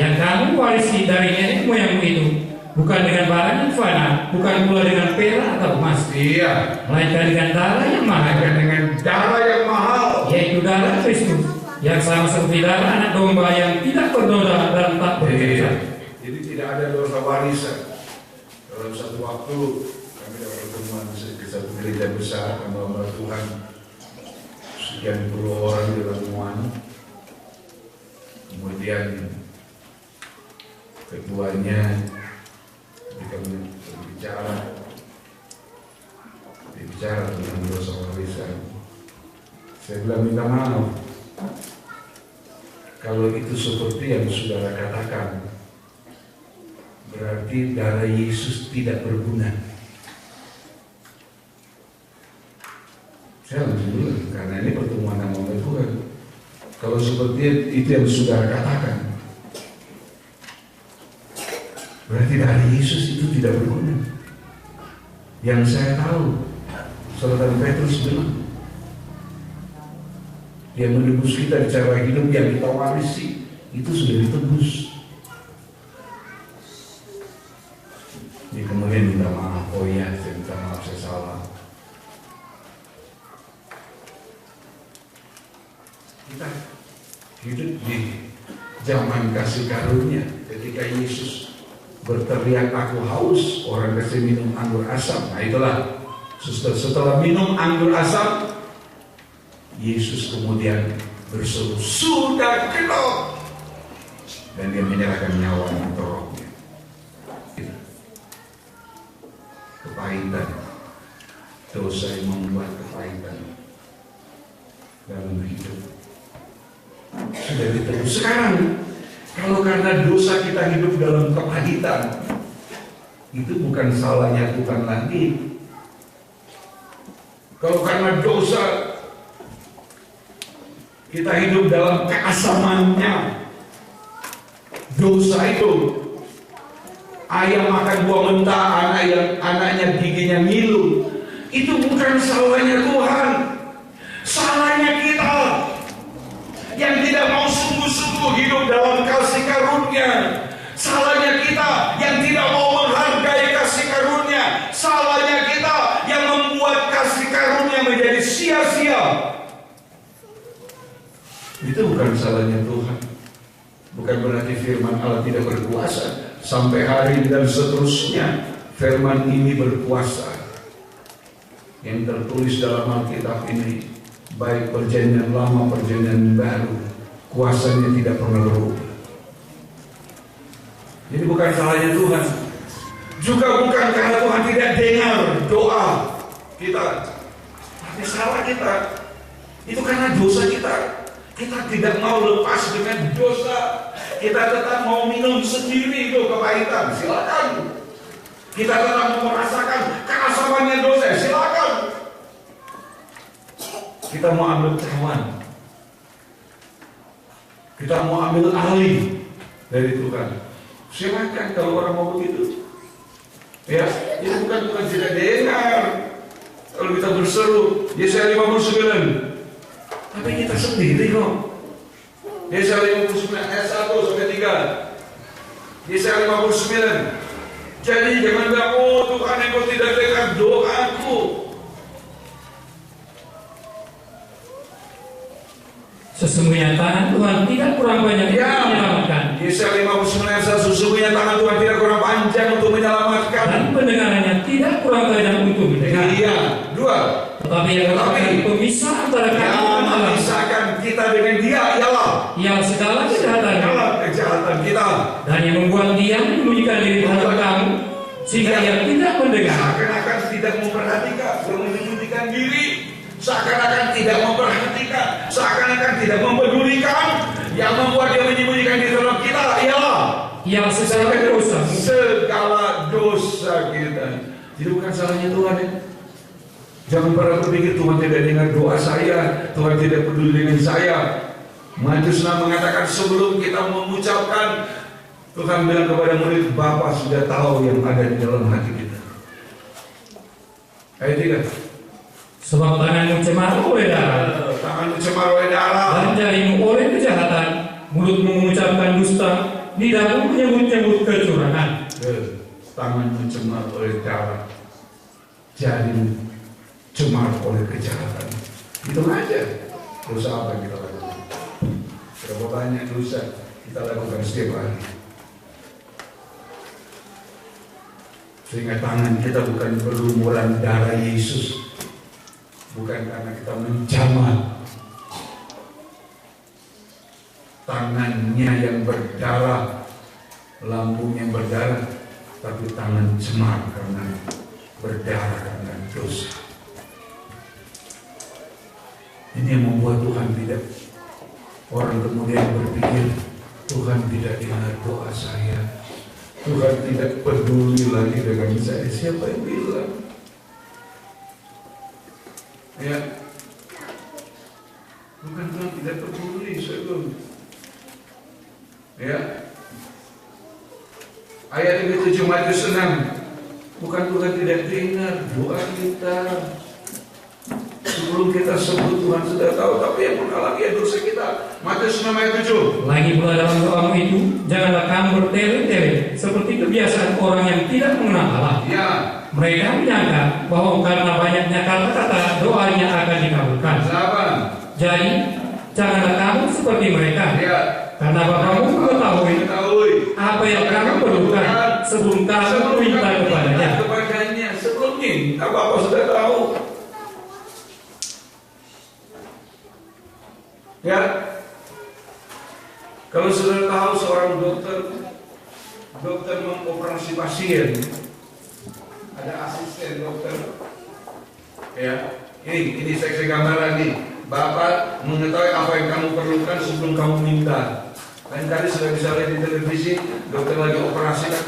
yang kamu warisi dari nenek moyangmu itu, bukan dengan barang yang fana, bukan pula dengan perak atau emas, melainkan dengan darah yang mahal, yaitu darah Kristus, yang sama seperti darah anak domba yang tidak berdosa dan tak berdosa. Jadi tidak ada dosa warisan. Dalam satu waktu kami dapat pertemuan ke satu gereja besar, hamba Tuhan sekian puluh orang di ramuan. Kemudian ketuanya ketika berbicara tentang dosa warisan, saya bilang minta maaf kalau itu seperti yang saudara katakan, berarti darah Yesus tidak berguna. Saya langsung bilang, karena ini pertemuan nama Tuhan. Kalau seperti itu yang saudara katakan, berarti darah Yesus itu tidak berguna. Yang saya tahu, Saudara Petrus bilang, dia menebus kita di cara hidup yang kita warisi, itu sudah ditebus. Dia kemudian minta maaf, oh iya, saya minta maaf, saya salah. Kita hidup di zaman kasih karunia, ketika Yesus berteriak aku haus, orang kasih minum anggur asam. Nah itulah, setelah minum anggur asam, Yesus kemudian berseru, sudah genap, dan dia menyerahkan nyawa atau rohnya. Kepahitan, dosa yang membuat kepahitan dalam hidup sudah ditebus. Sekarang kalau karena dosa kita hidup dalam kepahitan, itu bukan salahnya Tuhan lagi. Kalau karena dosa kita hidup dalam keasamannya, dosa itu ayam makan buah mentah, anaknya giginya ngilu, itu bukan salahnya Tuhan, salahnya kita yang tidak mau sungguh-sungguh hidup dalam kasih karunia. Salahnya kita yang tidak mau menghargai kasih karunia. Salahnya kita yang membuat kasih karunia menjadi sia-sia. Itu bukan salahnya Tuhan. Bukan berarti firman Allah tidak berkuasa. Sampai hari dan seterusnya firman ini berkuasa. Yang tertulis dalam Alkitab ini, baik perjanjian lama, perjanjian baru, kuasanya tidak pernah berubah. Jadi bukan salahnya Tuhan, juga bukan karena Tuhan tidak dengar doa kita, tapi salah kita itu karena dosa kita. Kita tidak mau lepas dengan dosa, kita tetap mau minum sendiri itu kepahitan, silakan. Kita tetap mau merasakan keasamannya dosa, silakan. Kita mau ambil cawan, kita mau ambil alih dari Tuhan, silakan kalau orang mau begitu. Ya, itu bukan Tuhan tidak dengar kalau kita berseru Yesaya 59, tapi kita sendiri kok. Yesaya 59 ayat 1 sampai 3. Yesaya 59. Jadi jangan bilang, oh Tuhan engkau tidak dengar doaku. Sesungguhnya tangan Tuhan tidak kurang banyak untuk menyelamatkan. Yesaya 59 ayat 1, sesungguhnya tangan Tuhan tidak kurang panjang untuk menyelamatkan, dan pendengarannya tidak kurang tajam untuk mendengar. Iya, 2. Tetapi yang pemisah antara kami dan Allah, memisahkan kita dengan Dia ialah segala kejahatan kita, dan yang membuat Dia menyembunyikan diri terhadap kamu sehingga Dia tidak mendengar. Seakan-akan tidak memperhatikan, menyembunyikan diri, seakan-akan tidak memperhatikan, seakan-akan tidak mempedulikan. Yang membuat Dia menyembunyikan diri terhadap kita ialah segala dosa kita. Jadi bukan salahnya Tuhan ya. Jangan pernah berpikir Tuhan tidak dengar doa saya, Tuhan tidak peduli dengan saya. Matius 6 mengatakan sebelum kita mengucapkan, Tuhan bilang kepada murid, Bapa sudah tahu yang ada di dalam hati kita. Ayat 3. Sebab tanganmu cemar oleh darah, tanganmu cemar oleh darah, dan jarimu oleh kejahatan, mulutmu mengucapkan dusta, lidahmu menyebut-nyebut kecurangan. Tanganmu cemar oleh darah, jarimu cemar oleh kejahatan. Itu aja dosa apa yang kita lakukan. Berapa banyak dosa kita lakukan setiap hari, sehingga tangan kita bukan berlumuran darah Yesus, bukan karena kita menjamah tangannya yang berdarah, lambung yang berdarah, tapi tangan cemar karena berdarah karena dosa. Ini yang membuat Tuhan tidak, orang kemudian berpikir, Tuhan tidak dengar doa saya, Tuhan tidak peduli lagi dengan saya. Siapa yang bilang? Ya, bukan Tuhan tidak peduli, saudara. Ya, ayat yang ke-7 Matius 6, bukan Tuhan tidak dengar doa kita. Sebelum kita sebut, Tuhan sudah tahu, tapi yang menghalangi dosa kita. Matius 6 ayat 7. Lagi pula dalam doamu itu, janganlah kamu bertele-tele seperti kebiasaan orang yang tidak mengenal Allah. Ya. Mereka menyangka bahwa karena banyaknya kata-kata doanya akan dikabulkan. 8. Jadi janganlah kamu seperti mereka. Ya. Karena Bapamu mengetahui apa yang kamu perlukan sebelum kamu minta kepadanya. Sebelum minta, Bapak sudah tahu. Ya, kalau sudah tahu seorang dokter mengoperasi pasien, ada asisten dokter. Ya, ini saya gambar lagi. Bapak mengetahui apa yang kamu perlukan sebelum kamu minta. Lain kali sudah bisa lihat di televisi, dokter lagi operasi kan,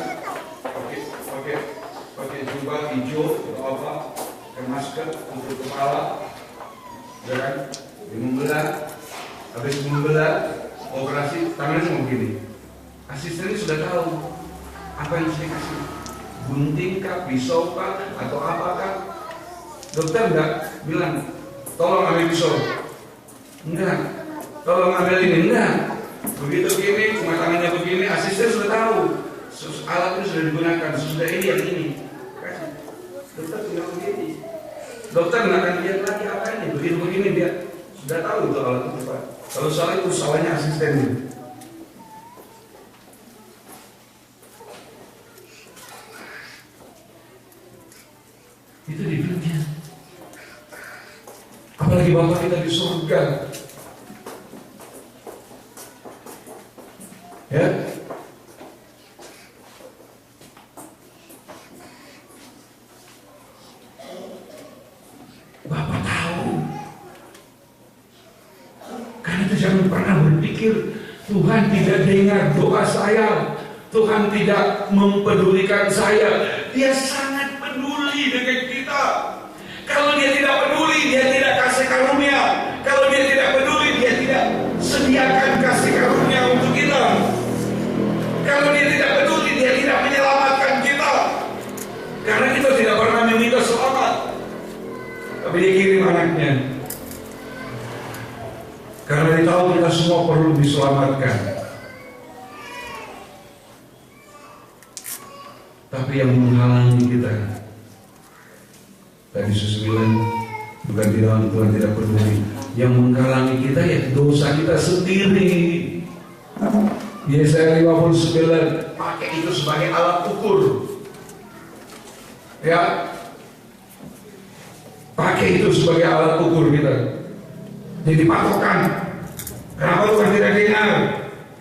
pakai jubah hijau atau apa, pakai masker untuk kepala, ya kan? Membelah, habis membelah, operasi tangannya cuma begini. Asistennya sudah tahu apa yang saya kasih, gunting kah, pisau kah, atau apakah. Dokter enggak bilang, tolong ambil pisau, enggak, tolong ambil ini, enggak. Begitu begini, cuma tangannya begini, asisten sudah tahu, alatnya sudah digunakan, sudah ini yang ini. Dokter tinggal begini, dokter nggak akan lihat lagi apa ini, begitu begini dia sudah tahu itu alat itu Pak. Kalau salah itu salahnya asistennya. Itu di dunia. Apalagi Bapak kita di surga. Ya. Bapak tahu. Karena itu jangan pernah berpikir Tuhan tidak dengar doa saya, Tuhan tidak mempedulikan saya. Dia sangat peduli dengan kita. Kalau dia tidak peduli, dia tidak kasih karunia. Kalau dia tidak peduli, dia tidak sediakan kasih karunia untuk kita. Kalau dia tidak peduli, dia tidak menyelamatkan kita. Karena kita tidak pernah meminta selamat, tapi dia kirim anaknya. Karena dia tahu kita semua perlu diselamatkan. Tapi yang menghalangi kita, tadi saya bilang, bukan Tuhan tidak peduli. Yang menghalangi kita ya dosa kita sendiri. Yesaya 59, pakai itu sebagai alat ukur. Ya, pakai itu sebagai alat ukur kita. Jadi patokan. Kenapa Tuhan tidak dengar?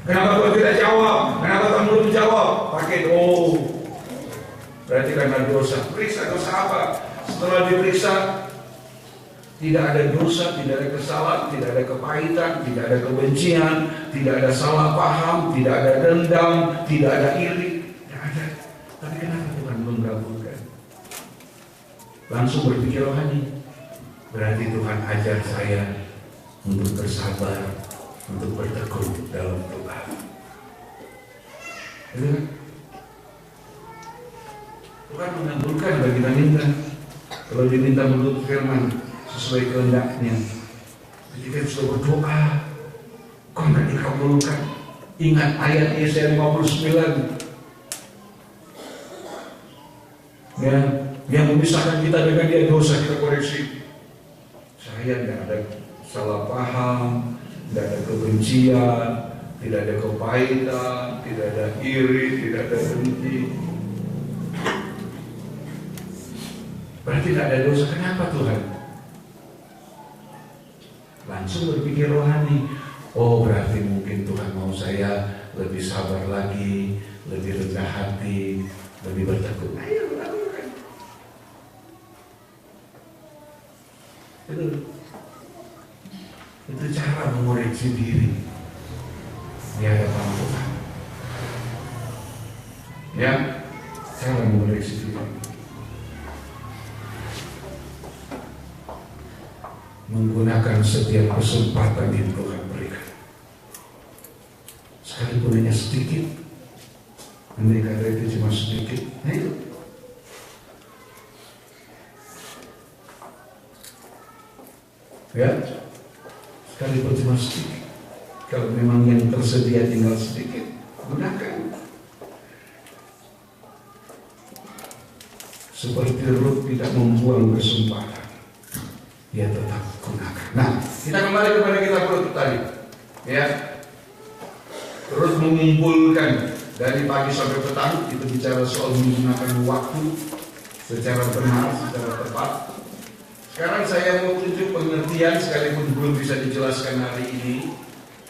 Kenapa Tuhan tidak jawab? Kenapa Tuhan belum jawab? Pakai itu. Berarti karena dosa. Periksa dosa apa? Setelah diperiksa, tidak ada dosa, tidak ada kesalahan, tidak ada kepahitan, tidak ada kebencian, tidak ada salah paham, tidak ada dendam, tidak ada iri, tidak ada. Tapi kenapa Tuhan belum kabulkan? Langsung berpikir rohani. Berarti Tuhan ajar saya untuk bersabar, untuk bertekun dalam doa. Tuhan mengabulkan bagi kita minta. Kalau diminta menurut firman sesuai kehendaknya, ketika sudah berdoa, kok nggak dikabulkan? Ingat ayat Yesaya 59, ya, yang memisahkan kita dengan dia dosa kita koreksi. Saya tidak ada salah paham, tidak ada kebencian, tidak ada kepahitan, tidak ada iri, tidak ada benci. Berarti tidak ada dosa. Kenapa Tuhan? Langsung berpikir rohani. Oh, berarti mungkin Tuhan mau saya lebih sabar lagi, lebih rendah hati, lebih bertekun. Ayo lakukan. Itu cara mengoreksi diri di hadapan Tuhan. Ya, cara mengoreksi diri. Menggunakan setiap kesempatan yang Tuhan berikan. Sekalipun hanya sedikit, andai kata itu cuma sedikit, nah itu. Ya, sekalipun cuma sedikit. Kalau memang yang tersedia tinggal sedikit, gunakan. Seperti Rut tidak membuang kesempatan, dia tetap gunakan. Nah, kita kembali kepada kitab Rut tadi. Ya, Rut mengumpulkan dari pagi sampai petang, itu bicara soal menggunakan waktu secara benar, secara tepat. Sekarang saya mau tunjuk pengertian, sekalipun belum bisa dijelaskan hari ini,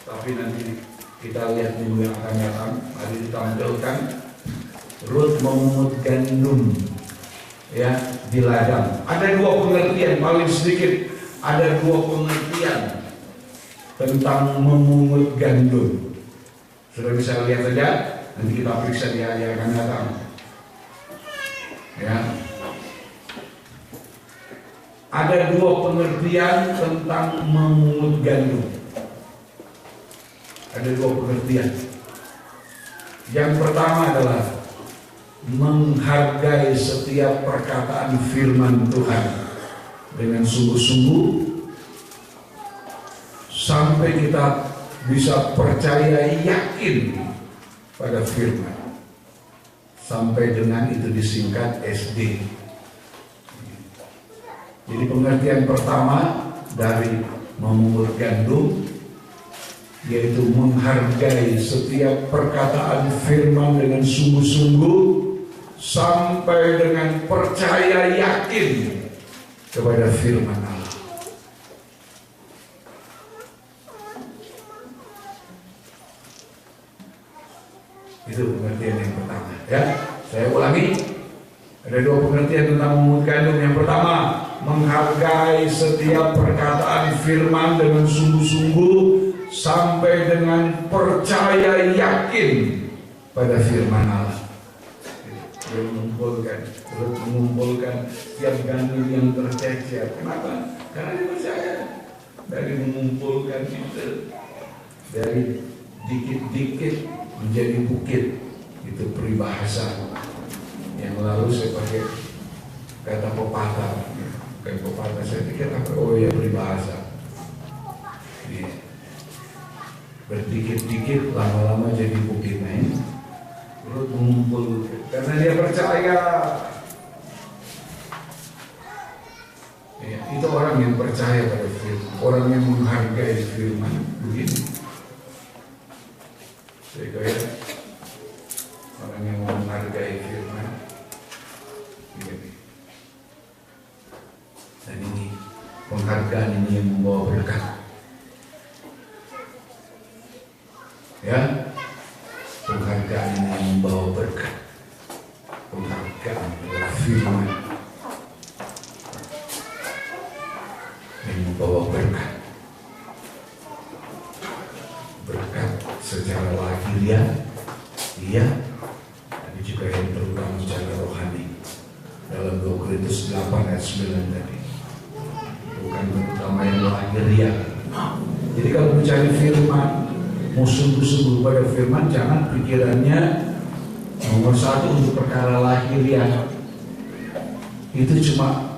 tapi nanti kita lihat minggu yang akan datang. Hari ditampilkan Rut memungut gandum, ya, di ladang. Ada dua pengertian, paling sedikit ada dua pengertian tentang memungut gandum. Sudah bisa lihat saja, nanti kita periksa di hari yang akan datang. Ya, ada dua pengertian tentang memungut gandum. Ada dua pengertian. Yang pertama adalah menghargai setiap perkataan firman Tuhan dengan sungguh-sungguh sampai kita bisa percaya yakin pada firman, sampai dengan itu disingkat SD. Jadi pengertian pertama dari memungut gandum yaitu menghargai setiap perkataan firman dengan sungguh-sungguh sampai dengan percaya yakin kepada firman Allah. Itu pengertian yang pertama, ya. Saya ulangi, ada dua pengertian tentang memungut gandum. Yang pertama, menghargai setiap perkataan firman dengan sungguh-sungguh sampai dengan percaya yakin pada firman Allah. Dia mengumpulkan setiap gandum yang tercecer. Kenapa? Karena dia percaya. Dari mengumpulkan itu, dari dikit-dikit menjadi bukit, itu peribahasa. Yang lalu saya pakai kata pepatah, bukan pepatah, saya pikir apa? Oh ya, peribahasa. Berdikit-dikit lama-lama jadi bukit. Nah ini Rut mengumpul karena dia percaya. Ya, itu orang yang percaya pada firman, orang yang menghargai firman. Begini saya kira orang yang menghargai firman begini. Dan ini penghargaan ini yang membawa berkat. Ya, penghargaan ini yang membawa berkat. Penghargaan adalah firman yang membawa berkat. Berkat secara lahiriah, iya, tapi juga yang terutama secara rohani. Dalam 2 Korintus 8 ayat 9 tadi, bukan terutama yang lahiriah. Jadi kalau mencari firman, mau sungguh-sungguh pada firman, jangan pikirannya nomor satu untuk perkara lahiriah. Itu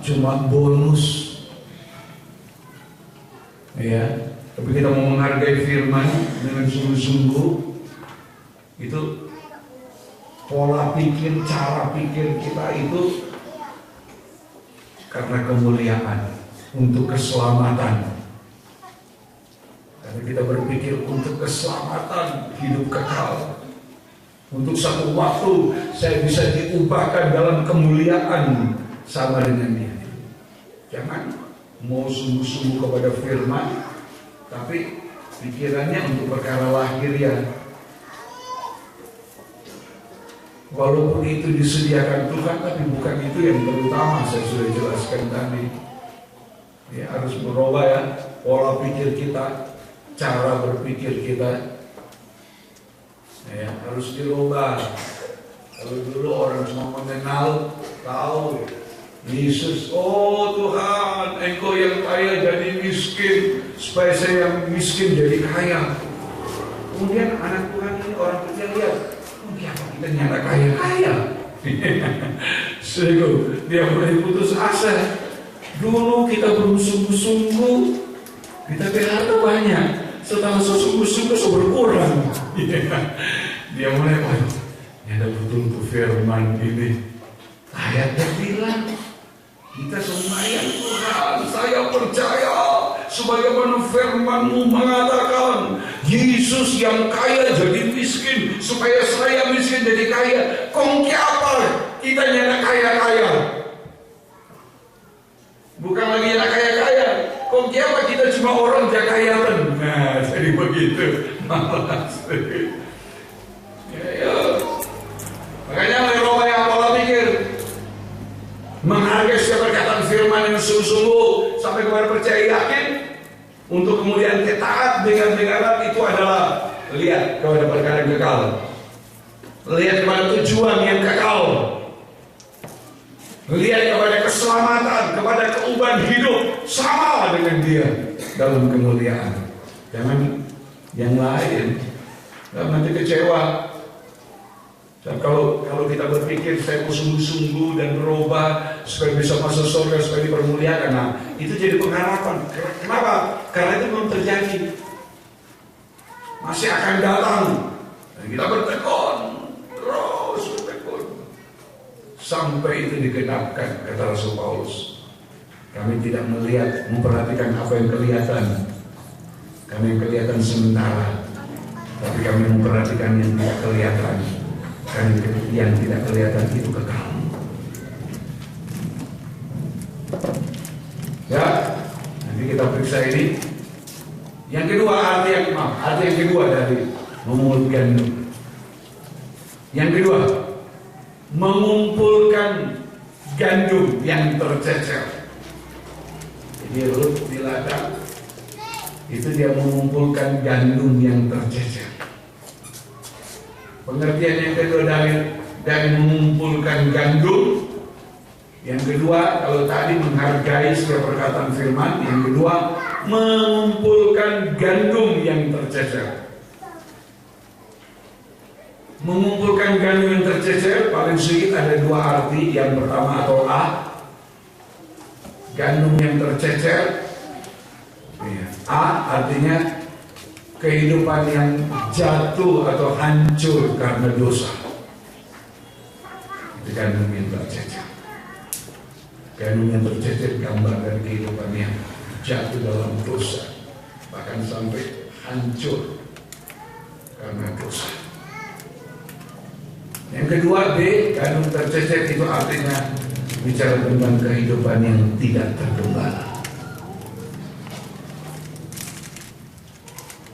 cuma bonus, ya. Tapi kita mau menghargai firman dengan sungguh-sungguh, itu pola pikir, cara pikir kita itu karena kemuliaan, untuk keselamatan. Karena kita berpikir untuk keselamatan, hidup kekal. Untuk satu waktu saya bisa diubahkan dalam kemuliaan sama dengan dia. Jangan mau sungguh-sungguh kepada firman, tapi pikirannya untuk perkara lahiriah. Walaupun itu disediakan Tuhan, tapi bukan itu yang terutama. Saya sudah jelaskan tadi. Ya, harus merubah ya pola pikir kita, cara berpikir kita. Ya, harus dirubah. Kalau dulu orang cuma mengenal, tahu Yesus, oh Tuhan, Engkau yang kaya jadi miskin, supaya saya yang miskin jadi kaya. Kemudian anak Tuhan ini orang kecil lihat, oh dia ternyata kaya-kaya. Sehingga dia mulai putus asa. Dulu kita bersungguh-sungguh, kita berharga banyak. Setelah sesungguh-sungguh berkurang. Dia mulai, ada betul firman ini. Ayatnya bilang, kita sembahyang Tuhan, saya percaya sebagaimana firman-Mu mengatakan, Yesus yang kaya jadi miskin, supaya saya miskin jadi kaya. Kongki apa? Kita nyata kaya-kaya. Bukan lagi nyata kaya-kaya. Kongki apa? Kita cuma orang jakayatan. Nah, jadi begitu. Malas. Ya. Makanya merubah yang pola pikir, menghargai setiap perkataan firman yang sungguh-sungguh sampai kepada percaya yakin, untuk kemudian taat dengan itu adalah lihat kepada perkara yang kekal, lihat kepada tujuan yang kekal, lihat kepada keselamatan, kepada keubahan hidup sama dengan Dia dalam kemuliaan. Jangan yang lain, nanti kecewa. Dan kalau kita berpikir saya mau sungguh-sungguh dan berubah supaya bisa masuk surga, supaya dipermuliakan, nah itu jadi pengharapan. Kenapa? Karena itu belum terjadi, masih akan datang. Dan kita bertekun, terus bertekun sampai itu digenapkan. Kata Rasul Paulus, kami tidak melihat, memperhatikan apa yang kelihatan. Kami yang kelihatan sementara, tapi kami memperhatikan yang tidak kelihatan. Karena yang tidak kelihatan itu kekal. Ya, nanti kita periksa ini. Yang kedua, arti yang kedua dari memungut gandum. Yang kedua, mengumpulkan gandum yang tercecer. Jadi Rut di ladang itu dia mengumpulkan gandum yang tercecer. Pengertian yang kedua dari mengumpulkan gandum. Yang kedua, kalau tadi menghargai setiap perkataan firman, yang kedua mengumpulkan gandum yang tercecer. Mengumpulkan gandum yang tercecer paling sedikit ada dua arti. Yang pertama atau A, gandum yang tercecer. A artinya kehidupan yang jatuh atau hancur karena dosa. Itu gandum yang tercecer. Gandum yang tercecer gambar dari kehidupan yang jatuh dalam dosa, bahkan sampai hancur karena dosa. Yang kedua, B, gandum tercecer itu artinya bicara tentang kehidupan yang tidak tergembala.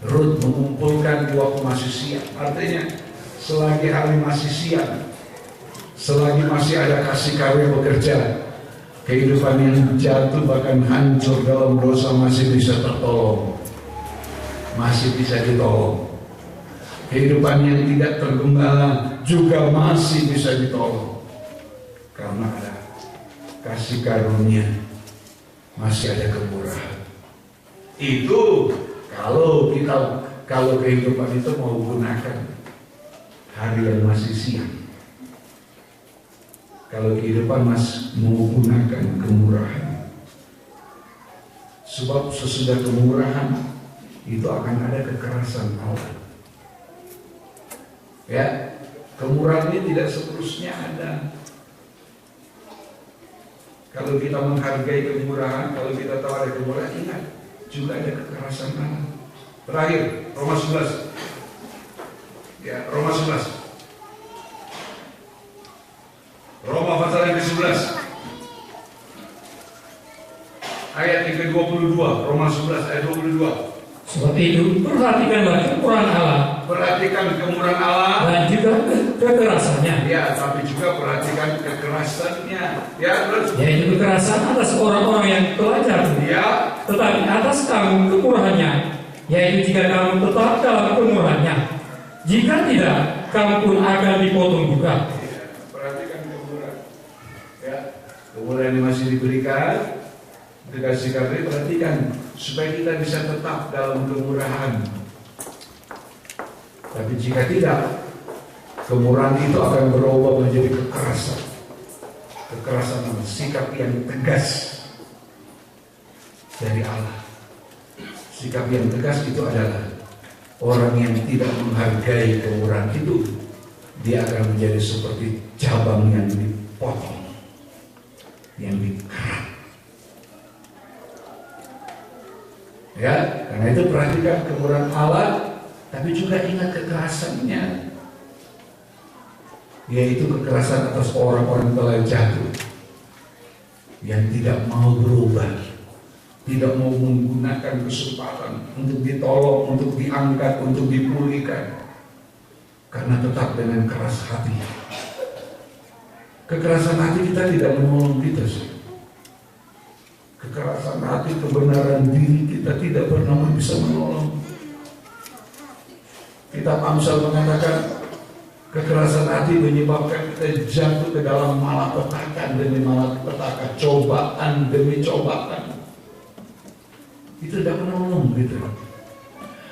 Rut mengumpulkan waktu masih siang. Artinya selagi hari masih siang, selagi masih ada kasih karunia bekerja, kehidupan yang jatuh bahkan hancur dalam dosa masih bisa tertolong, masih bisa ditolong. Kehidupan yang tidak tergembala juga masih bisa ditolong, karena ada kasih karunia, masih ada kemurahan. Itu kalau kehidupan itu mau gunakan hari yang masih siang. Kalau kehidupan masih mau gunakan kemurahan, sebab sesudah kemurahan itu akan ada kekerasan Allah. Ya, kemurahan ini tidak seterusnya ada. Kalau kita menghargai kemurahan, kalau kita tahu ada kemurahan, ingat juga ada kekerasan Allah. Terakhir, Roma 11. Ya, Roma 11. Roma pasal yang ke-11. Ayat yang ke-22, Roma 11 ayat 22. Seperti itu, perhatikanlah kemurahan Allah. Perhatikan kemurahan Allah. Dan juga kekerasannya. Ya, tapi juga perhatikan kekerasannya. Ya, terus. Yaitu kekerasan atas orang-orang yang telah jatuh. Ya. Tetapi atas kamu kemurahannya. Yaitu jika kamu tetap dalam kemurahannya. Jika tidak, kamu pun akan dipotong juga. Ya, perhatikan kemurahan. Ya, kemurahan yang masih diberikan. Dikasih kasih, perhatikan supaya kita bisa tetap dalam kemurahan. Tapi jika tidak, kemurahan itu akan berubah menjadi kekerasan. Kekerasan, sikap yang tegas dari Allah. Sikap yang tegas itu adalah orang yang tidak menghargai kemurahan itu, dia akan menjadi seperti cabang yang dipotong, yang dikerat. Ya, karena itu perhatikan kemurahan Allah, tapi juga ingat kekerasannya, yaitu kekerasan atas orang-orang telah jatuh, yang tidak mau berubah, tidak mau menggunakan kesempatan untuk ditolong, untuk diangkat, untuk dipulihkan, karena tetap dengan keras hati. Kekerasan hati kita tidak menolong kita sih. Kekerasan hati, kebenaran diri kita tidak pernah bisa menolong. Kitab Amsal mengatakan kekerasan hati menyebabkan kita jatuh ke dalam malapetaka demi malapetaka, cobaan demi cobaan. Itu tidak menolong gitu.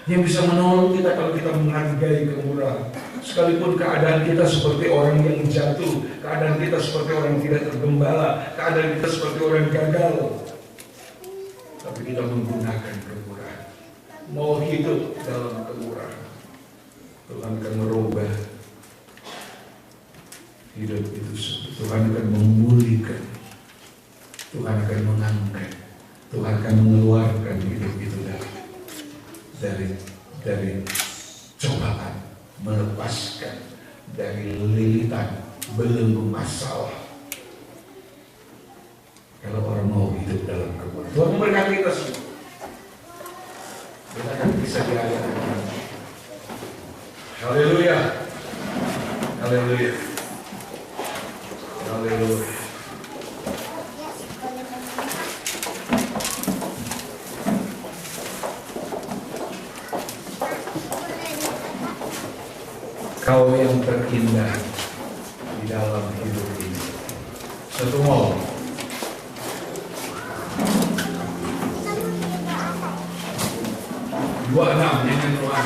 Yang bisa menolong kita kalau kita menghargai kemurahan. Sekalipun keadaan kita seperti orang yang jatuh, keadaan kita seperti orang tidak tergembala, keadaan kita seperti orang gagal, tapi kita menggunakan kemurahan, mau hidup dalam kemurahan, Tuhan akan merubah hidup itu. Tuhan akan memulihkan, Tuhan akan mengangkat, Tuhan akan mengeluarkan hidup itu dari cobaan, melepaskan dari lilitan belenggu masalah. Kalau orang mau hidup dalam kemurahan, Tuhan memberkati kita semua. Kita akan bisa diadakan. Haleluya, haleluya, haleluya. Kau yang terindah di dalam hidup ini. Satu mau. Dua enam dengan Tuhan.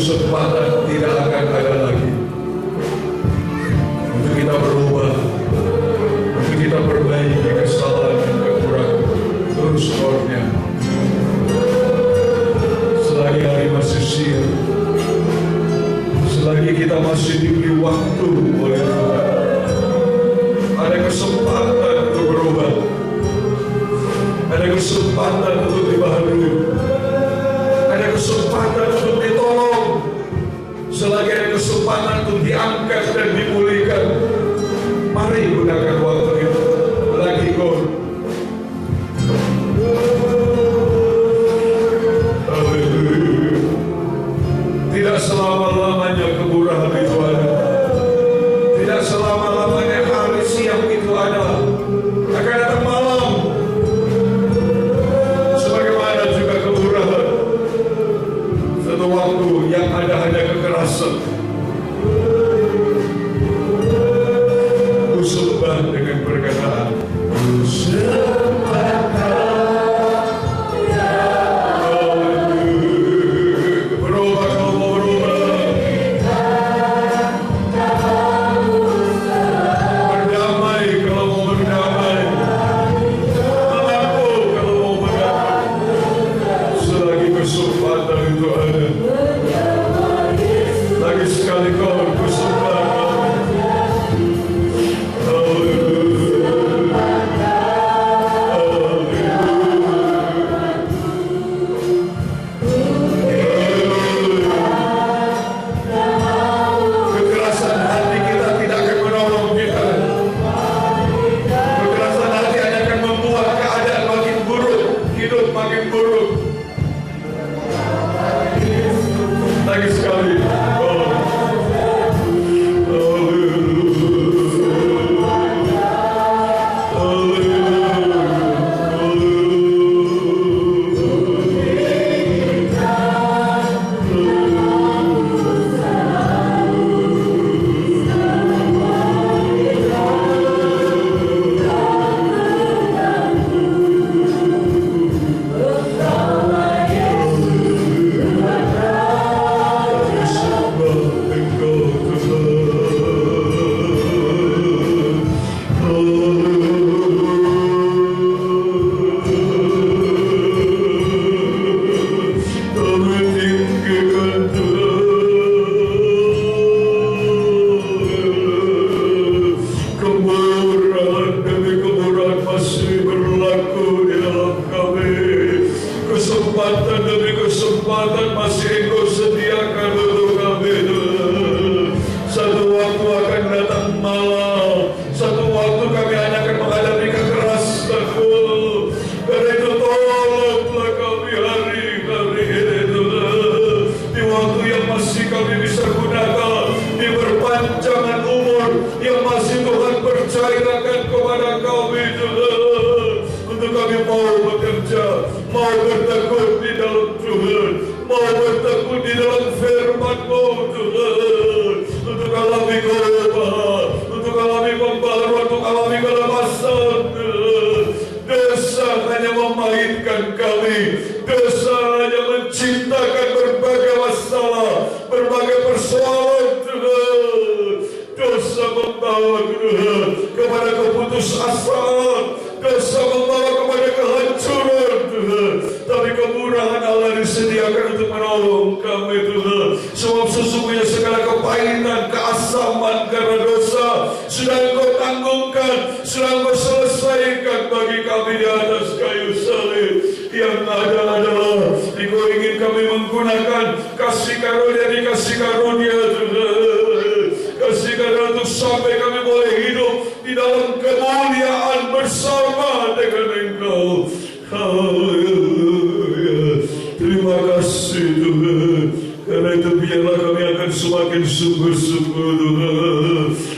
kesempatan tidak akan ada lagi untuk kita berubah, untuk kita perbaiki kesalahan dan kekurangan. Terus Lordnya, selagi hari masih siang, selagi kita masih diberi waktu oleh Tuhan, ada kesempatan untuk berubah, ada kesempatan untuk dibaharui, ada kesempatan untuk ditolong, selagi ada kesempatan untuk diangkat dan dipulihkan. Mari gunakan waktu itu. Lagi gol. Tidak selama-lamanya kemurahan itu ada. Tidak selama-lamanya hari siang itu ada. Akan datang malam. Sebagaimana juga kemurahan. Satu waktu yang ada hanya kekerasan. Ku sembah dengan perkataan. Ku sembah.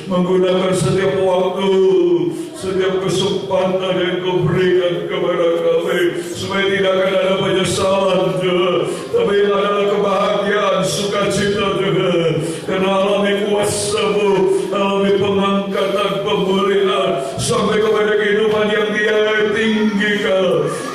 Menggunakan setiap waktu, setiap kesempatan yang Kau berikan kepada kami, supaya tidak akan ada penyesalan, tapi adalah kebahagiaan, sukacita, karena alami kuasa-Mu, alami pengangkatan, pemulihan, sampai kepada kehidupan yang Dia tinggikan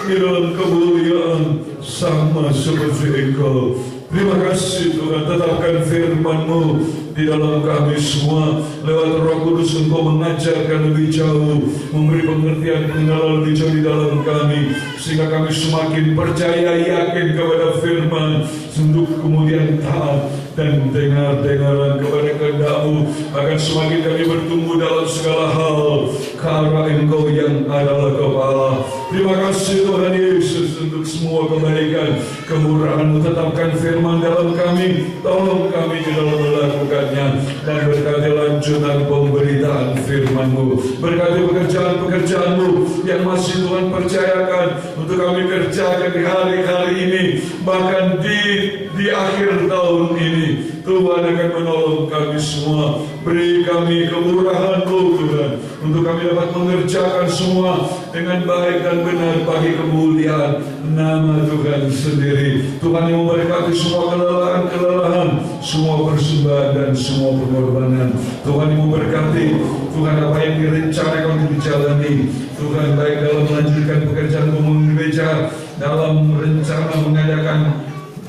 di dalam kemuliaan sama seperti Engkau. Terima kasih kasih Tuhan, tetapkan firman-Mu di dalam kami semua. Lewat Roh Kudus Engkau mengajarkan lebih jauh, memberi pengertian pengenalan lebih jauh di dalam kami, sehingga kami semakin percaya, yakin kepada firman, untuk kemudian taat dan dengar-dengaran kepada kehendak-Mu. Akan semakin kami bertumbuh dalam segala hal karena Engkau yang adalah kepala. Terima kasih Tuhan Yesus untuk semua kebaikan, kemurahan-Mu. Tetapkan firman dalam kami, tolong kami di dalam melakukannya, dan berkati lanjutan pemberitaan firman-Mu, berkati pekerjaan-pekerjaan-Mu yang masih Tuhan percayakan untuk kami kerjakan di hari-hari ini, bahkan di akhir tahun ini. Tuhan akan menolong kami semua. Beri kami kemurahan-Mu Tuhan, untuk kami dapat mengerjakan semua dengan baik dan benar bagi kemuliaan nama Tuhan sendiri. Tuhan yang memberkati semua kelelahan-kelelahan, semua persembahan dan semua pengorbanan. Tuhan yang memberkati, Tuhan, apa yang direncanakan untuk dijalani, Tuhan, baik dalam melanjutkan pekerjaan umum gereja, dalam rencana mengadakan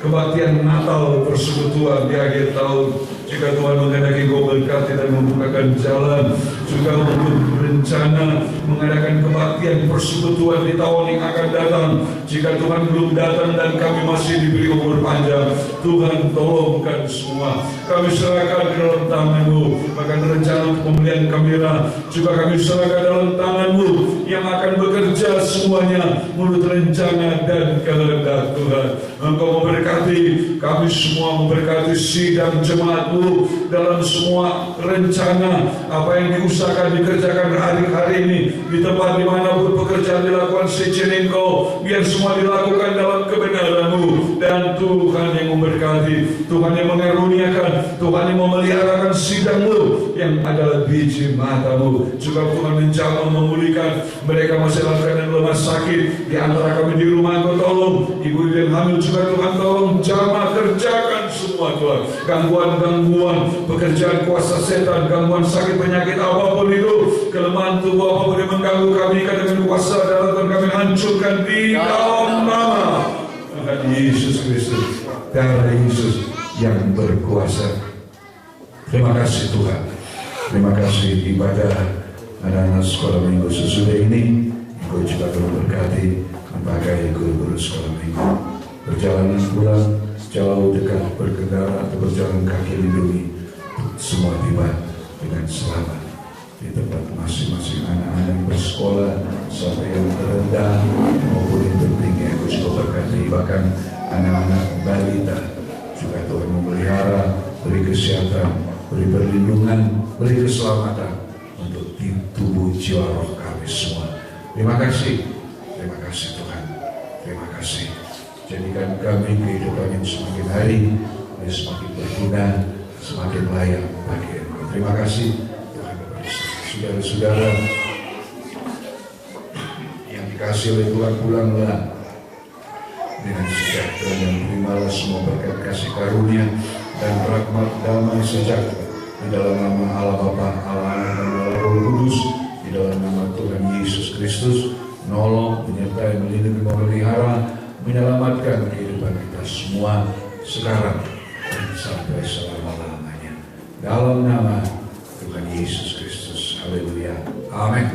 kebaktian Natal persekutuan di akhir tahun. Jika Tuhan menghendaki, Kau berkati dan membukakan jalan. Juga untuk berencana mengadakan kebaktian persekutuan di tahun yang akan datang. Jika Tuhan belum datang dan kami masih diberi umur panjang, Tuhan tolongkan semua. Kami serahkan ke dalam tangan-Mu. Bahkan rencana untuk pembelian kamera juga kami serahkan dalam tangan-Mu, yang akan bekerja semuanya menurut rencana dan kehendak Tuhan. Engkau memberkati kami semua, memberkati sidang jemaat-Mu dalam semua rencana apa yang diusahakan dikerjakan hari-hari ini, di tempat dimanapun pekerjaan dilakukan seizin Engkau, biar semua dilakukan dalam kebenaran-Mu. Dan Tuhan yang memberkati, Tuhan yang mengaruniakan, Tuhan yang memeliharakan sidang-Mu yang adalah biji mata-Mu. Juga Tuhan menjamah, memulihkan mereka masih dalam keadaan lemah sakit di antara kami di rumah. Engkau tolong ibu yang hamil juga, Tuhan tolong jamah, kerjakan semua Tuhan. Gangguan-gangguan pekerjaan kuasa setan, gangguan sakit penyakit apapun itu, kelemahan tubuh apapun yang mengganggu kami, dengan kuasa darah Tuhan kami hancurkan di dalam nama Tuhan Yesus Kristus. Darah Yesus yang berkuasa. Terima kasih Tuhan. Terima kasih ibadah anak-anak sekolah minggu sesudah ini. Engkau juga berkati memakai guru-guru sekolah minggu. Perjalanan pulang, jauh dekat berkendara atau berjalan kaki, lindungi semua tiba dengan selamat di tempat masing-masing. Anak-anak yang bersekolah sampai yang terendah maupun yang tertinggi, Engkau juga berkati. Bahkan anak-anak balita juga Tuhan memelihara, beri kesehatan, beri perlindungan, beri keselamatan untuk tubuh jiwa roh kami semua. Terima kasih Tuhan, terima kasih. Jadikan kami kehidupan yang semakin hari semakin berguna, semakin layak bagi Engkau. Terima kasih Tuhan. Saudara-saudara yang dikasih oleh Tuhan, pulanglah dengan sejahtera dan terimalah semua berkat kasih karunia dan rahmat damai sejahtera di dalam nama Allah Bapa, Allah Anak dan Allah Roh Kudus, di dalam nama Tuhan Yesus Kristus. Menolong, menyertai, melindungi, memelihara, menyelamatkan kehidupan kita semua sekarang dan sampai selama-lamanya. Dalam nama Tuhan Yesus Kristus. Haleluya. Amin.